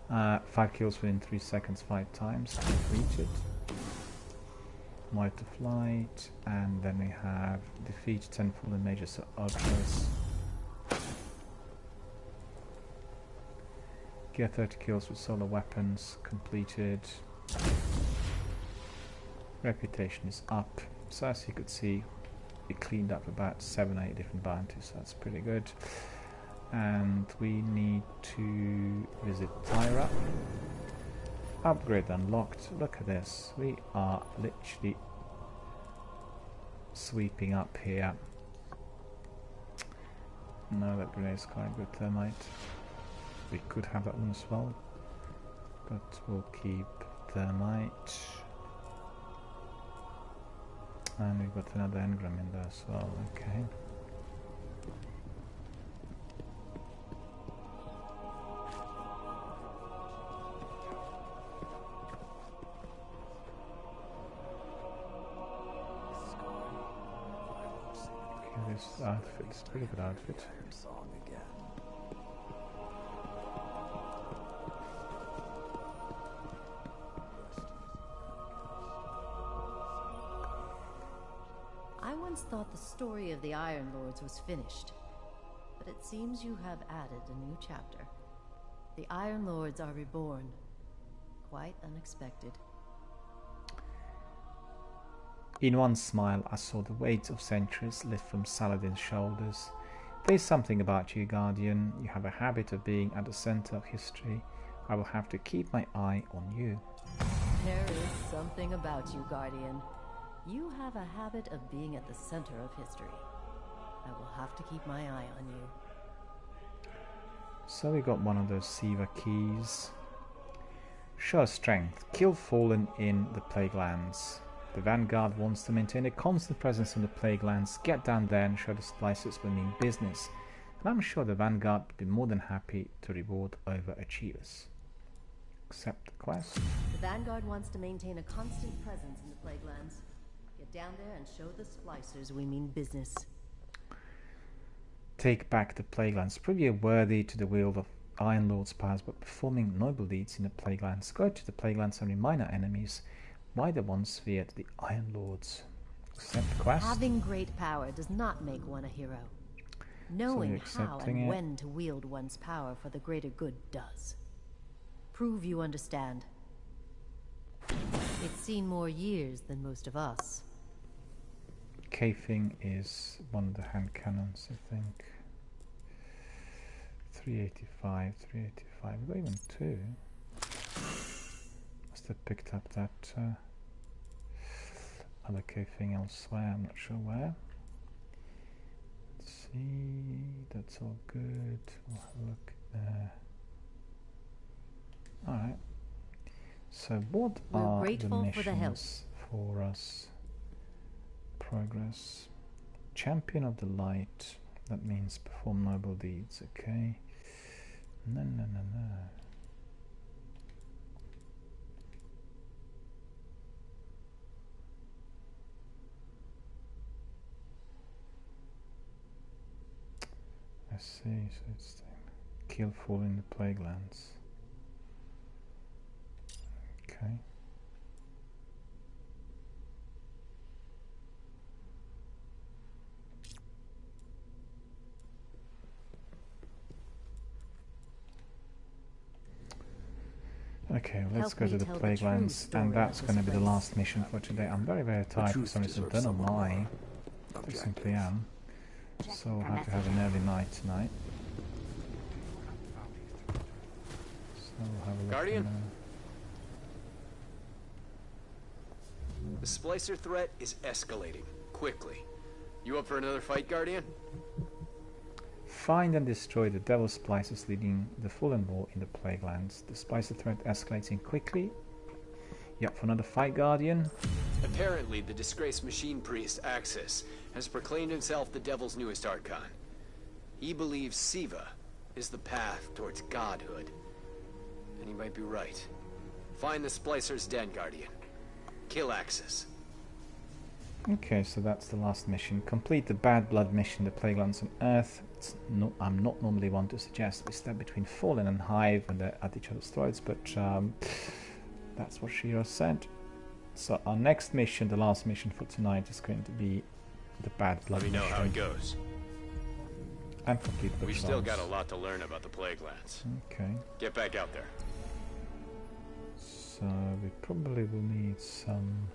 5 kills within 3 seconds 5 times, completed. Might of Flight, and then we have defeat 10 Fallen Mages or Ultras. Get 30 kills with solar weapons, completed. Reputation is up, so as you could see we cleaned up about 7-8 different bounties, so that's pretty good. And we need to visit Tyra. Upgrade unlocked. Look at this, we are literally sweeping up here. No, that grenade is quite good thermite. We could have that one as well, but we'll keep thermite. And we've got another engram in there as well, okay. Okay, this outfit is a pretty good outfit. Song again. I once thought the story of the Iron Lords was finished, but it seems you have added a new chapter. The Iron Lords are reborn. Quite unexpected. In one smile, I saw the weight of centuries lift from Saladin's shoulders. There's something about you, Guardian. You have a habit of being at the center of history. I will have to keep my eye on you. There is something about you, Guardian. You have a habit of being at the center of history. I will have to keep my eye on you. So we got one of those Siva keys. Show strength. Kill Fallen in the Plague Lands. The Vanguard wants to maintain a constant presence in the Plague Lands. Get down there and show the splicers will mean business. And I'm sure the Vanguard would be more than happy to reward overachievers. Accept the quest. The Vanguard wants to maintain a constant presence in the Plague Lands. Get down there and show the splicers we mean business. Take back the Plague Lands. Prove you're worthy to the wield of Iron Lord's powers by performing noble deeds in the Plague Lands. Go to the Plague Lands and remind our enemies why they once feared the Iron Lords. Accept quest. Having great power does not make one a hero. Knowing how and when to wield one's power for the greater good does. Prove you understand. It's seen more years than most of us. Kafing is one of the hand cannons, I think. 385, 385. We've got even two. Must have picked up that other Kafing elsewhere, I'm not sure where. Let's see, that's all good. We'll have a look there. Alright. So what are the missions for us? Progress. Champion of the Light. That means perform noble deeds, okay. No. I see, so it's kill Fall in the Plague Lands. Okay. Okay, let's go to the Plague Lands, and that's going to be the last mission for today. I'm very, very tired for some reason. I don't know why. I simply am. So I'll have to have an early night tonight. So we'll have a look. Guardian? The splicer threat is escalating quickly. You up for another fight, Guardian? Find and destroy the Devil Splicers leading the Fallen War in the Plague Lands. The Splicer threat escalating quickly. You up for another fight, Guardian? Apparently, the disgraced machine priest, Axis, has proclaimed himself the Devil's newest archon. He believes Siva is the path towards godhood. And he might be right. Find the Splicer's den, Guardian. Kill Axis. Okay, so that's the last mission. Complete the Bad Blood mission, the Plague Lands on Earth. I'm not normally one to suggest we step between Fallen and Hive when they're at each other's throats, but that's what Shiro said. So our next mission, the last mission for tonight, is going to be the Bad Blood mission. Let me know how it goes. And complete the We've still got a lot to learn about the Plague Lands. Okay. Get back out there. So we probably will need some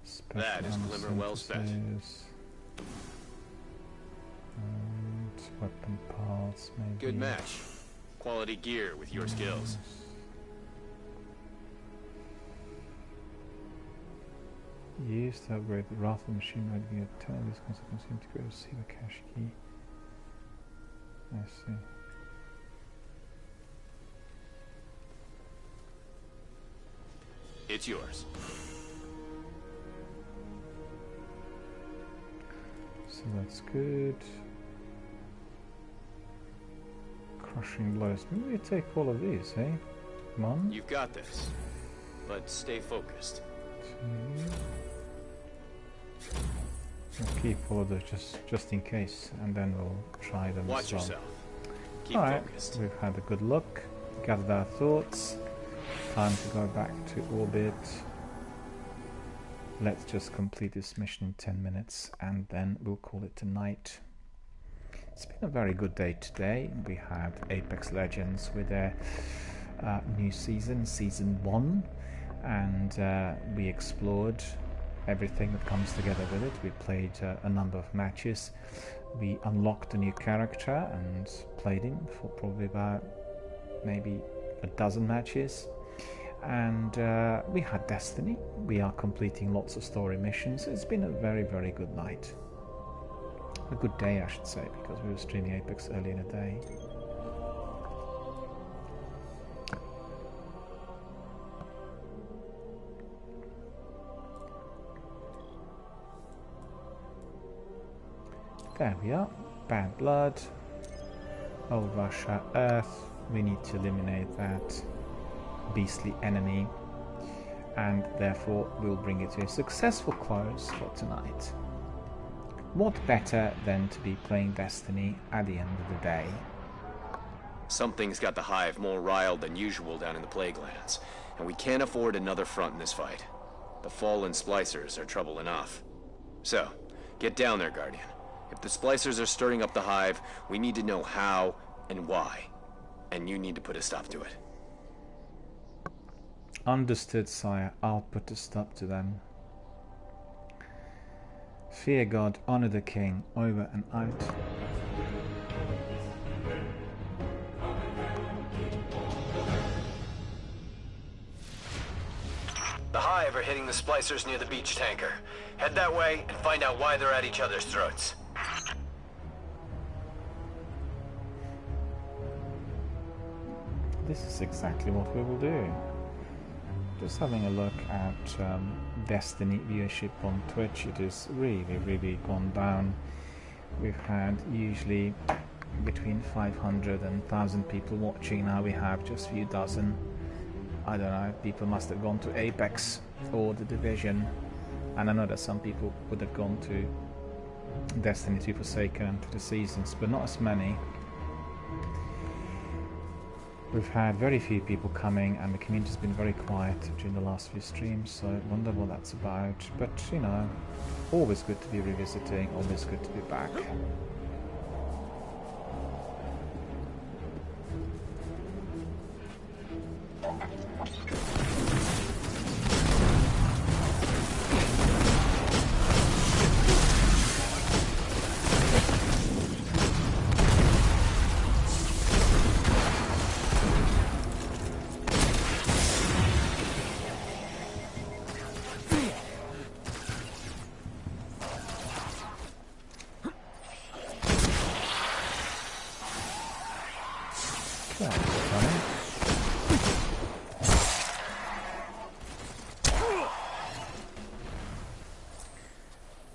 special that is Glimmer well spent. And weapon parts, maybe. Good match. Quality gear with your skills. Used to upgrade the rifle machine ready to get 10 of these consequences to go receive a cache key. I see. It's yours. So that's good. Crushing blows. Maybe we take all of these, eh? Come on. You've got this. But stay focused. We'll keep all of those just in case, and then we'll try them Watch as well. yourself. Keep Alright, focused. we've had a good look, gathered our thoughts. Time to go back to orbit. Let's just complete this mission in 10 minutes and then we'll call it a night. It's been a very good day today. We had Apex Legends with their new season, Season 1, and we explored everything that comes together with it. We played a number of matches. We unlocked a new character and played him for probably about maybe a dozen matches. And we had Destiny. We are completing lots of story missions. It's been a very, very good night. A good day, I should say, because we were streaming Apex early in the day. There we are. Bad blood. Old Russia, Earth. We need to eliminate that beastly enemy, and therefore we'll bring it to a successful close for tonight. What better than to be playing Destiny at the end of the day? Something's got the Hive more riled than usual down in the Plague Lands, and we can't afford another front in this fight. The fallen Splicers are trouble enough. So, get down there, Guardian. If the Splicers are stirring up the Hive, we need to know how and why. And you need to put a stop to it. Understood, sire. I'll put a stop to them. Fear God, honor the king. Over and out. The Hive are hitting the Splicers near the beach tanker. Head that way and find out why they're at each other's throats. This is exactly what we will do. Just having a look at Destiny viewership on Twitch, it is really gone down. We've had usually between 500 and 1,000 people watching. Now we have just a few dozen. I don't know, people must have gone to Apex or The Division, and I know that some people would have gone to Destiny 2 Forsaken and to the Seasons, but not as many. We've had very few people coming, and the community's been very quiet during the last few streams, so I wonder what that's about. But, you know, always good to be revisiting, always good to be back.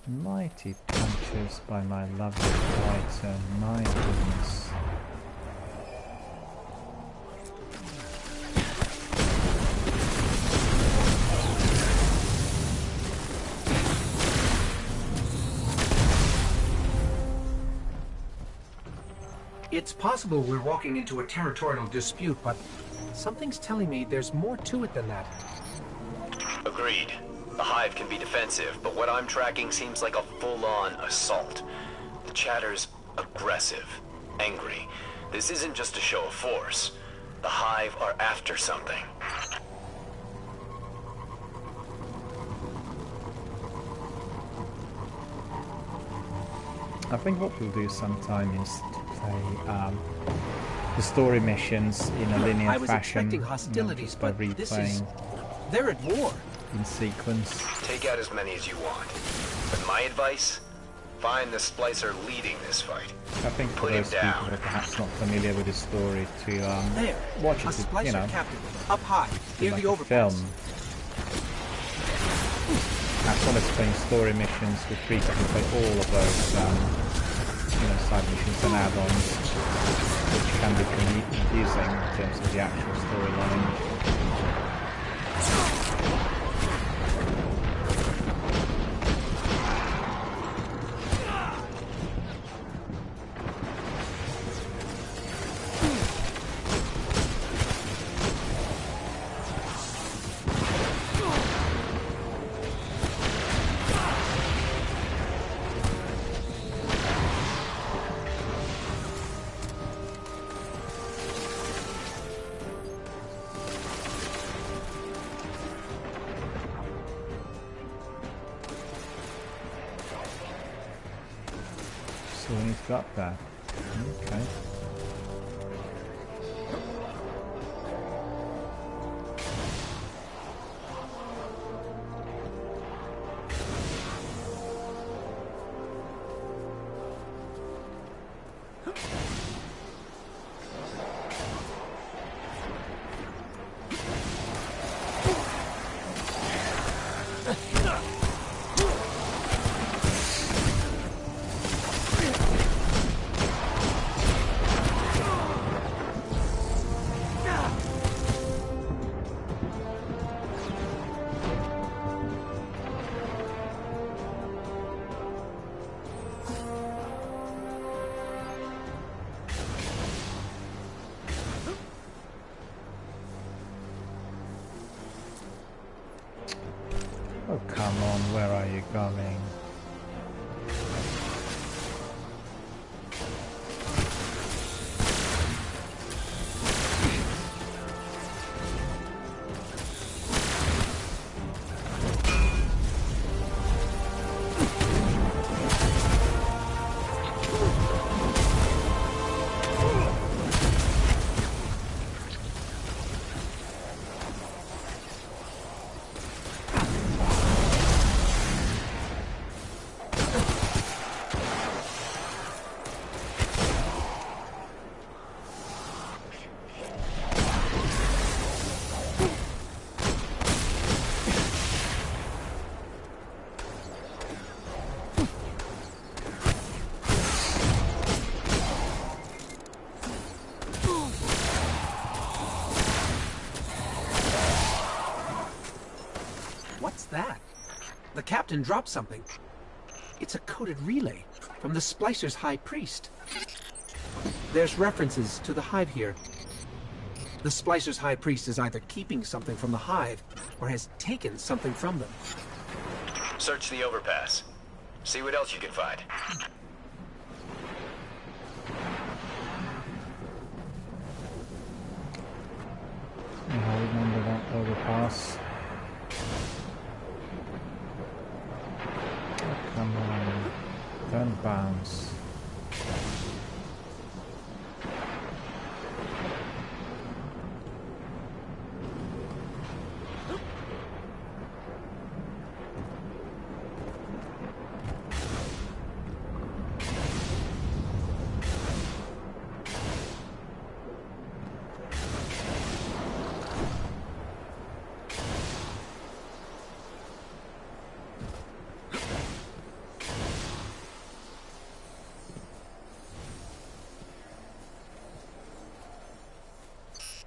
Mighty punches by my lovely fighter, my goodness. It's possible we're walking into a territorial dispute, but something's telling me there's more to it than that. Agreed. The Hive can be defensive, but what I'm tracking seems like a full-on assault. The chatter's aggressive, angry. This isn't just a show of force. The Hive are after something. I think what we'll do sometime is to play the story missions in a linear I was fashion, expecting hostilities, just by but this is... replaying They're at war. in sequence. Take out as many as you want. But my advice, Find the Splicer leading this fight. I think for Put him those people down. who are perhaps not familiar with the story, to There, watch a it, splicer you know, captain, up high, near like the a overpass. film. Have full explain story missions with free to play all of those, side missions and add-ons, which can be confusing in terms of the actual storyline. So he's got that. Okay. Oh, come on, where are you going? What's that? The captain dropped something. It's a coded relay from the Splicer's High Priest. There's references to the Hive here. The Splicer's High Priest is either keeping something from the Hive or has taken something from them. Search the overpass. See what else you can find. I remember that overpass. Oh, come on. Don't bounce.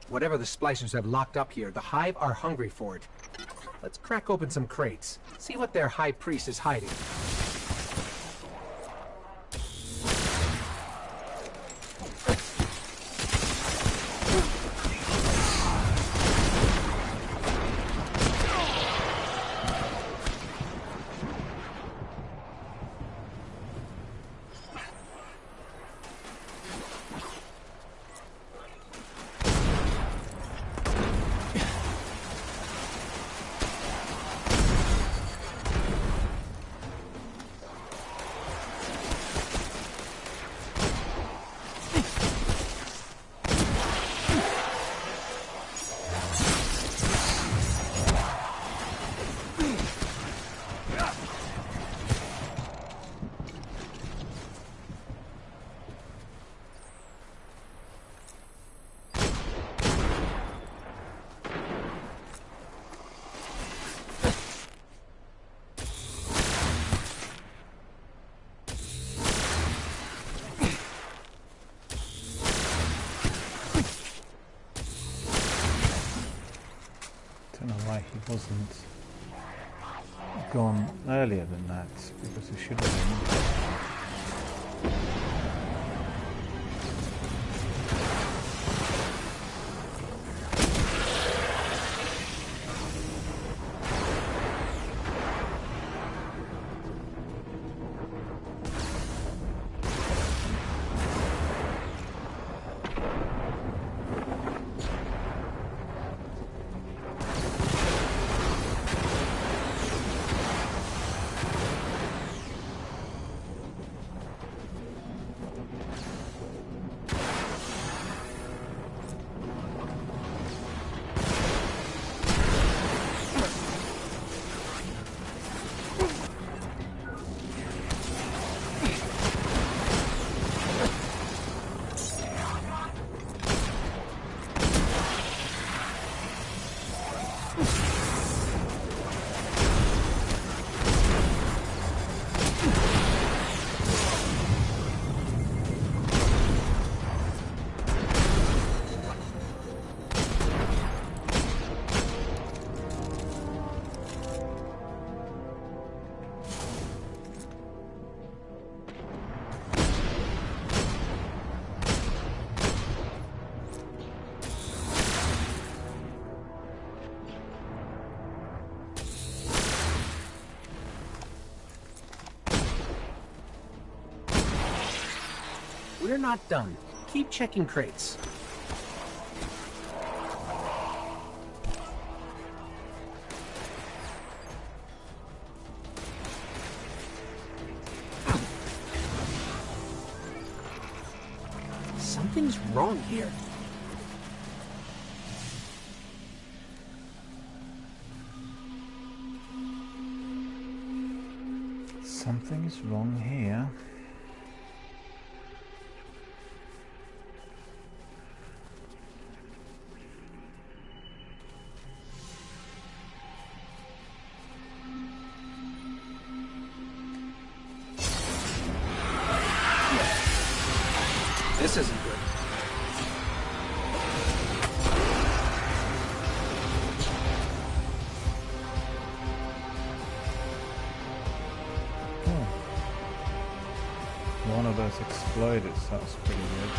Whatever the Splicers have locked up here, the Hive are hungry for it. Let's crack open some crates. See what their High Priest is hiding. wasn't gone earlier than that, because it should have been. We're not done. Keep checking crates. Something's wrong here. Something's wrong here. This isn't good. One of those exploded, so that's pretty good.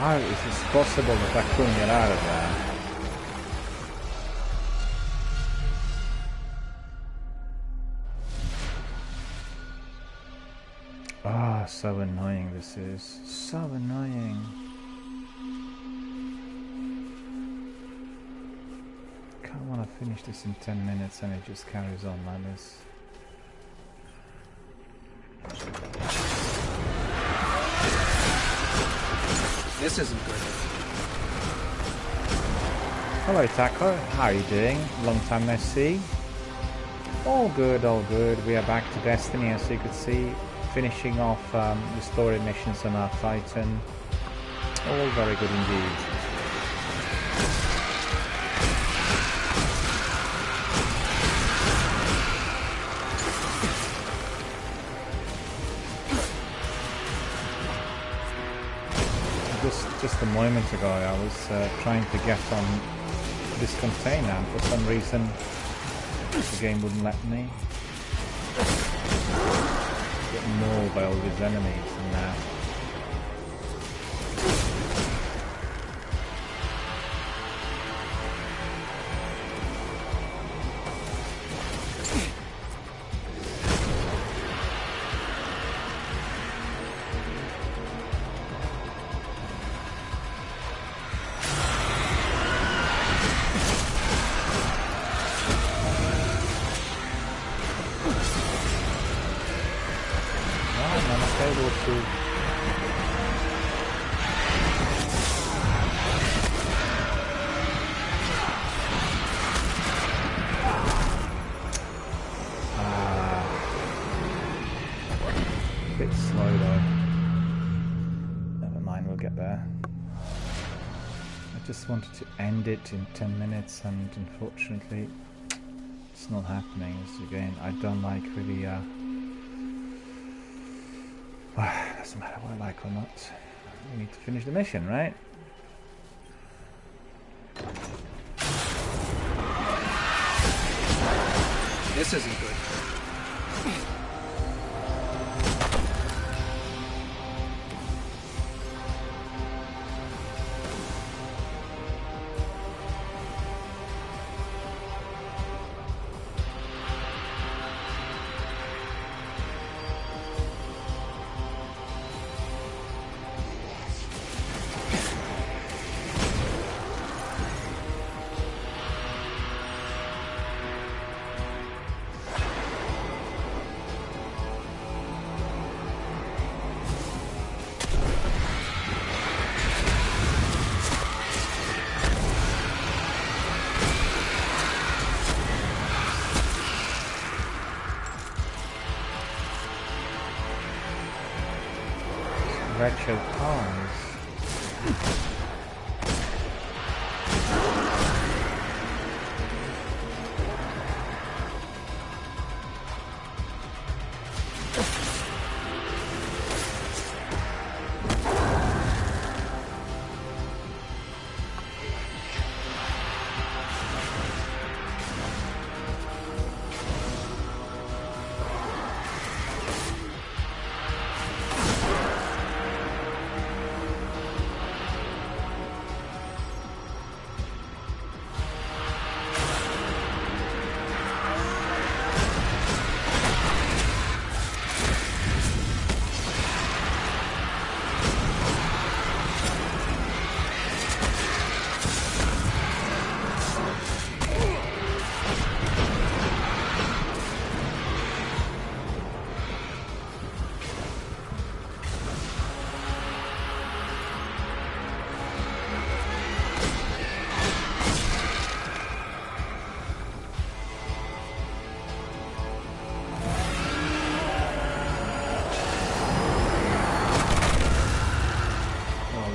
How is this possible that I couldn't get out of there? Ah, so annoying this is. So annoying. Can't want to finish this in 10 minutes and it just carries on like this. This isn't good. Hello Taco, how are you doing? Long time no see. All good, all good. We are back to Destiny, as you could see. Finishing off the story missions on our Titan. All very good indeed. Just a moment ago I was trying to get on this container and for some reason the game wouldn't let me. Get mauled by all these enemies and wanted to end it in 10 minutes and unfortunately it's not happening. As again, I don't like really doesn't matter what I like or not. We need to finish the mission, right? This isn't good. Retro cars.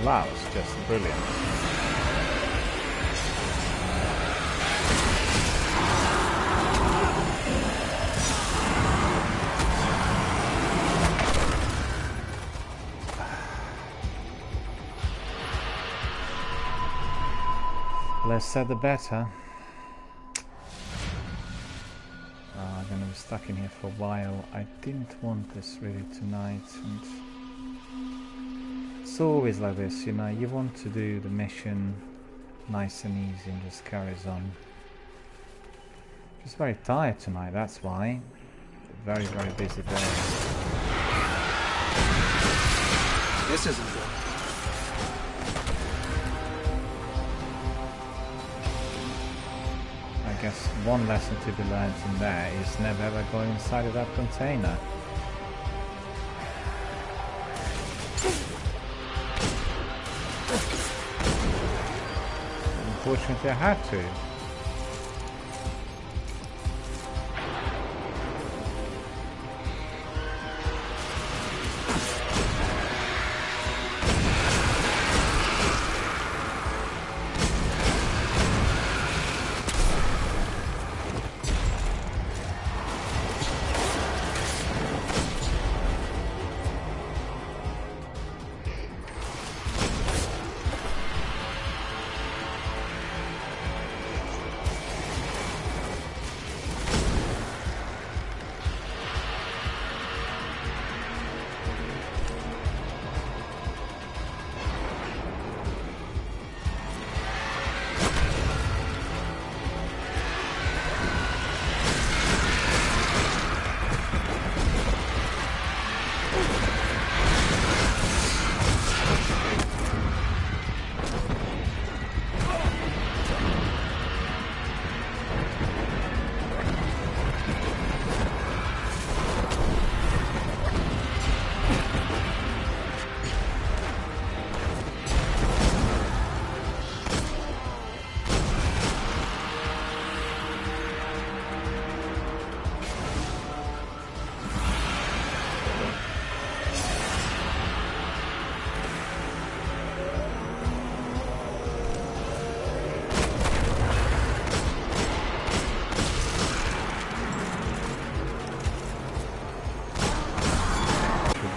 That was just brilliant. Less said the better. I'm gonna be stuck in here for a while. I didn't want this really tonight, and It's always like this, you know, you want to do the mission nice and easy and just carries on. Just very tired tonight, that's why. Very, very busy day. This isn't good. I guess one lesson to be learned in there is never ever go inside of that container. Unfortunately, I had to.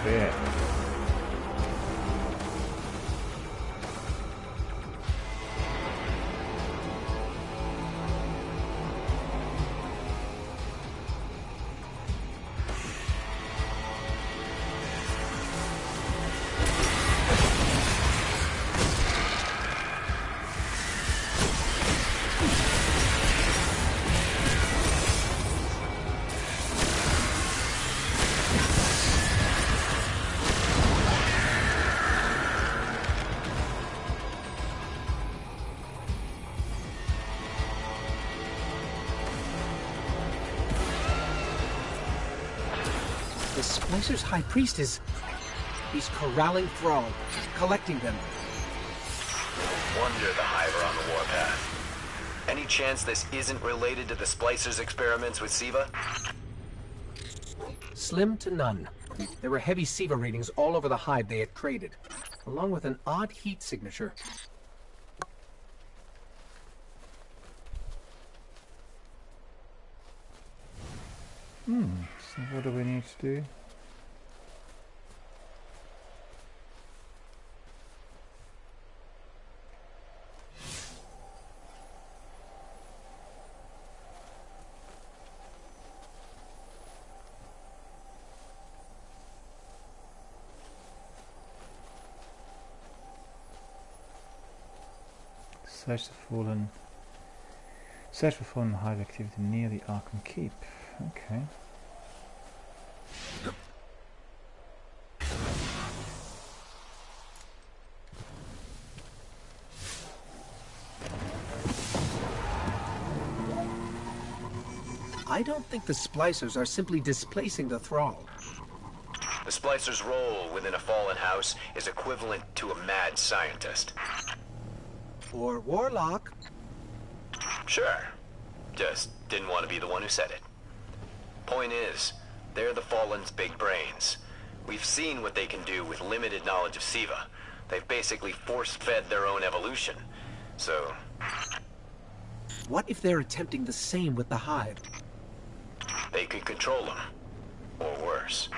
Bit. The Splicer's High Priest is... he's corralling Thrall, collecting them. Wonder the Hive are on the warpath. Any chance this isn't related to the Splicer's experiments with Siva? Slim to none. There were heavy Siva readings all over the Hive they had created, along with an odd heat signature. So what do we need to do? Search for fallen hive activity near the Arkham Keep. Okay. I don't think the Splicers are simply displacing the Thrall. The Splicer's role within a fallen house is equivalent to a mad scientist. Or Warlock. Sure. Just didn't want to be the one who said it. Point is, they're the Fallen's big brains. We've seen what they can do with limited knowledge of Siva. They've basically force-fed their own evolution. So... What if they're attempting the same with the Hive? they could control them. Or worse.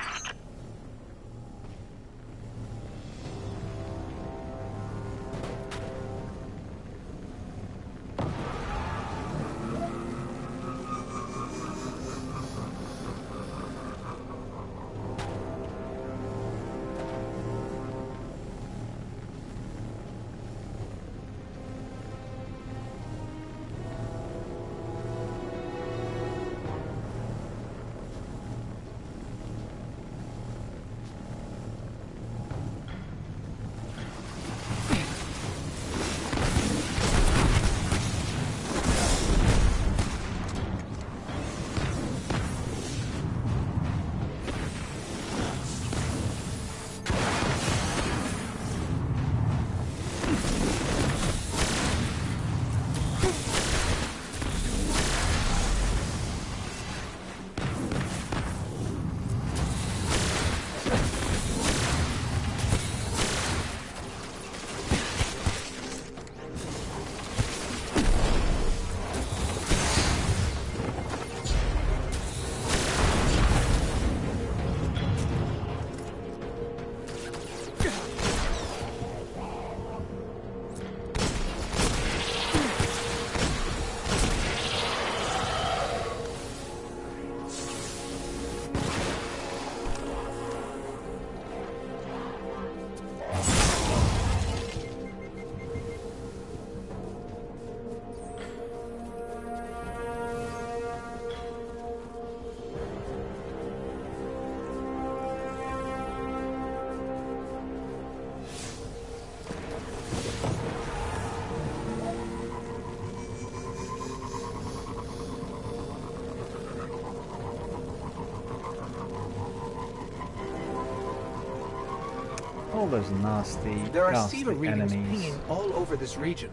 all those nasty, There are ghastly Seaver readings enemies. pinging all over this region.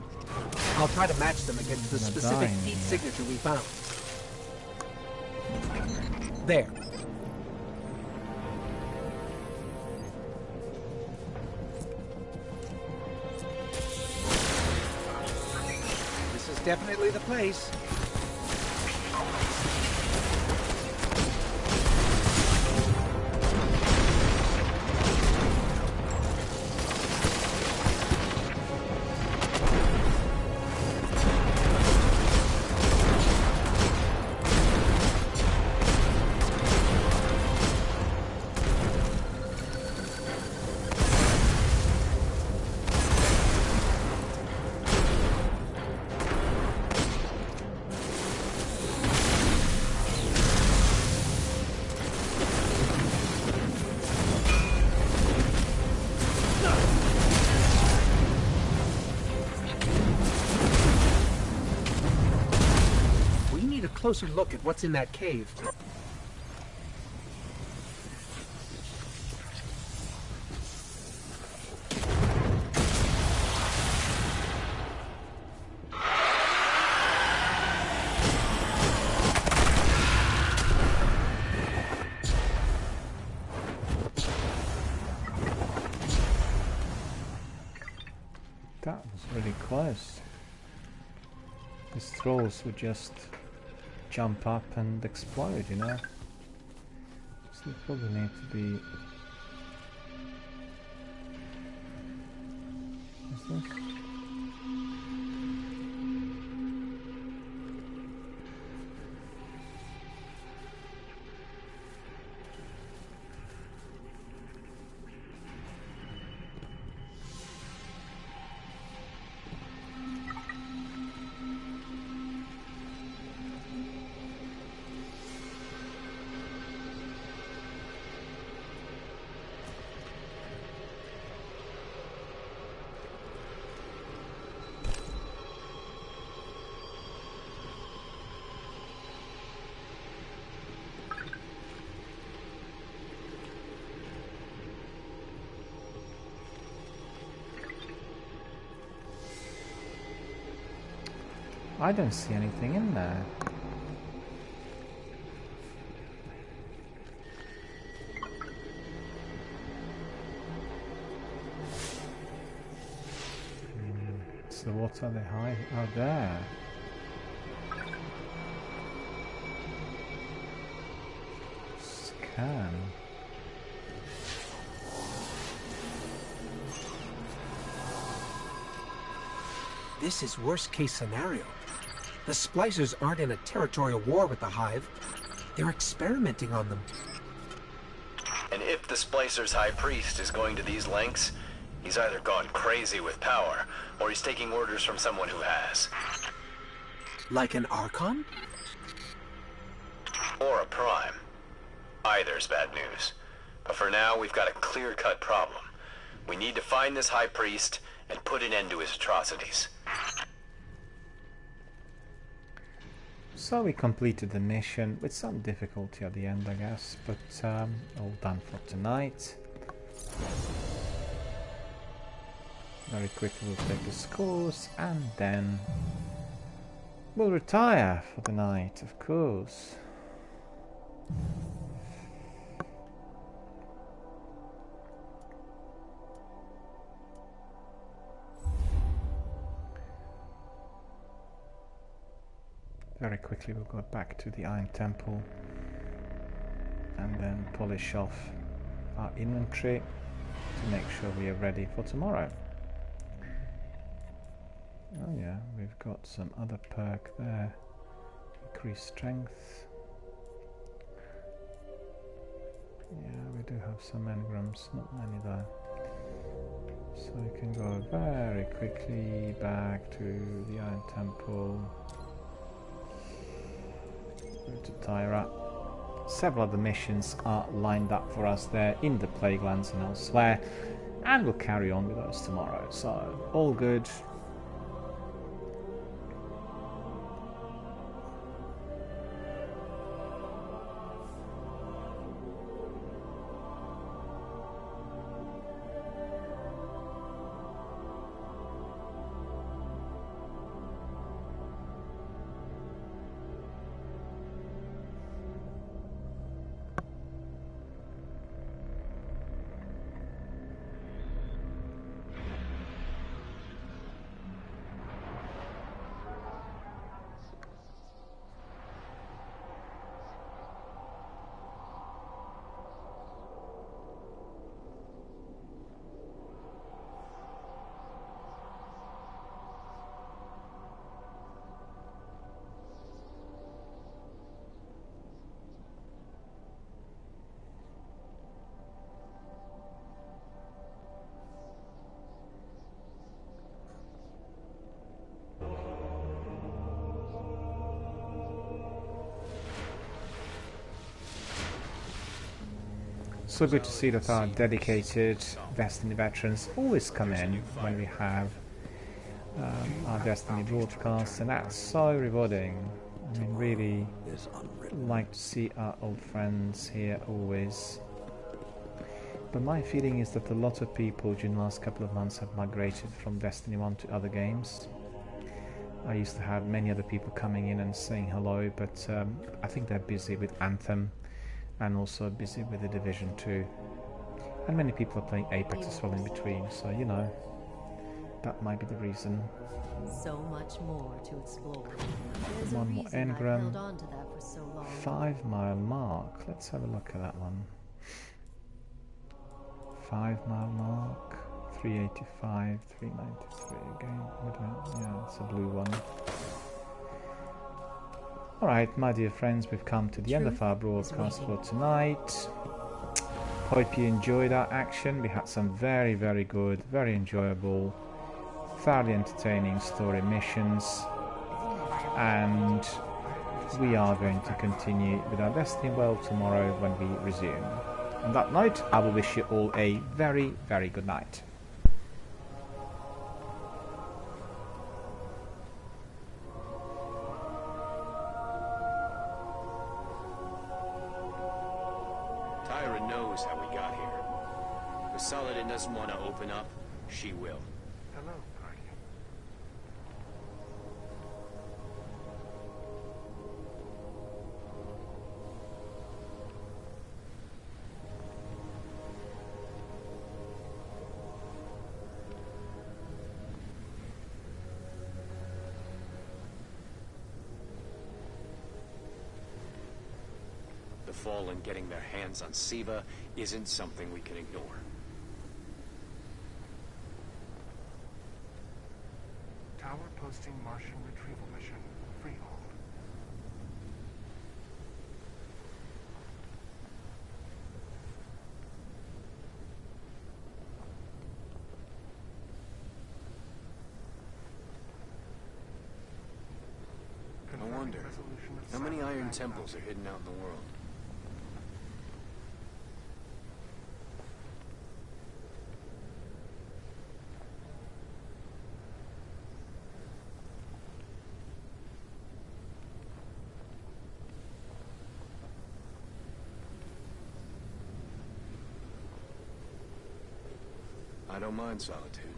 I'll try to match them against the They're specific dying feed here. signature we found. There. This is definitely the place. Closer look at what's in that cave. That was really close. These trolls would just jump up and explode, you know. So they probably need to be... What's this? I don't see anything in there. So what are they hiding? Oh, there. Scan. This is worst case scenario. The splicers aren't in a territorial war with the Hive. They're experimenting on them. And if the Splicer's High Priest is going to these lengths, he's either gone crazy with power, or he's taking orders from someone who has. Like an Archon? Or a Prime. Either's bad news. But for now, we've got a clear-cut problem. We need to find this High Priest and put an end to his atrocities. So we completed the mission with some difficulty at the end, I guess, but all done for tonight. Very quickly we'll take the scores and then we'll retire for the night, of course. Very quickly we'll go back to the Iron Temple and then polish off our inventory to make sure we are ready for tomorrow. Oh yeah, we've got some other perk there. Increased strength. Yeah, we do have some engrams, not many though. So we can go very quickly back to the Iron Temple. To Tyra. Several other missions are lined up for us there in the Plaguelands and elsewhere, and we'll carry on with those tomorrow. So, all good. So good to see that our dedicated Destiny veterans always come in when we have our Destiny broadcasts, and that's so rewarding. I mean, really like to see our old friends here always. But my feeling is that a lot of people during the last couple of months have migrated from Destiny 1 to other games. I used to have many other people coming in and saying hello, but I think they're busy with Anthem and also busy with the Division 2. And many people are playing Apex as well in between, so you know, that might be the reason. So much more to explore. One more engram. 5 mile mark. Let's have a look at that one. 5 mile mark. 385, 393 again. Yeah, it's a blue one. Alright, my dear friends, we've come to the end of our broadcast for tonight. Hope you enjoyed our action. We had some very, very good, very enjoyable, fairly entertaining story missions. And we are going to continue with our Destiny world tomorrow when we resume. On that note, I will wish you all a very, very good night. Tyra knows how we got here. If Saladin doesn't want to open up, she will. Hello, Guardian. The Fallen getting their hands on Siva isn't something we can ignore. Tower posting Martian retrieval mission. Freehold. I wonder, how many Iron Temples are hidden out in the world? I don't mind solitude.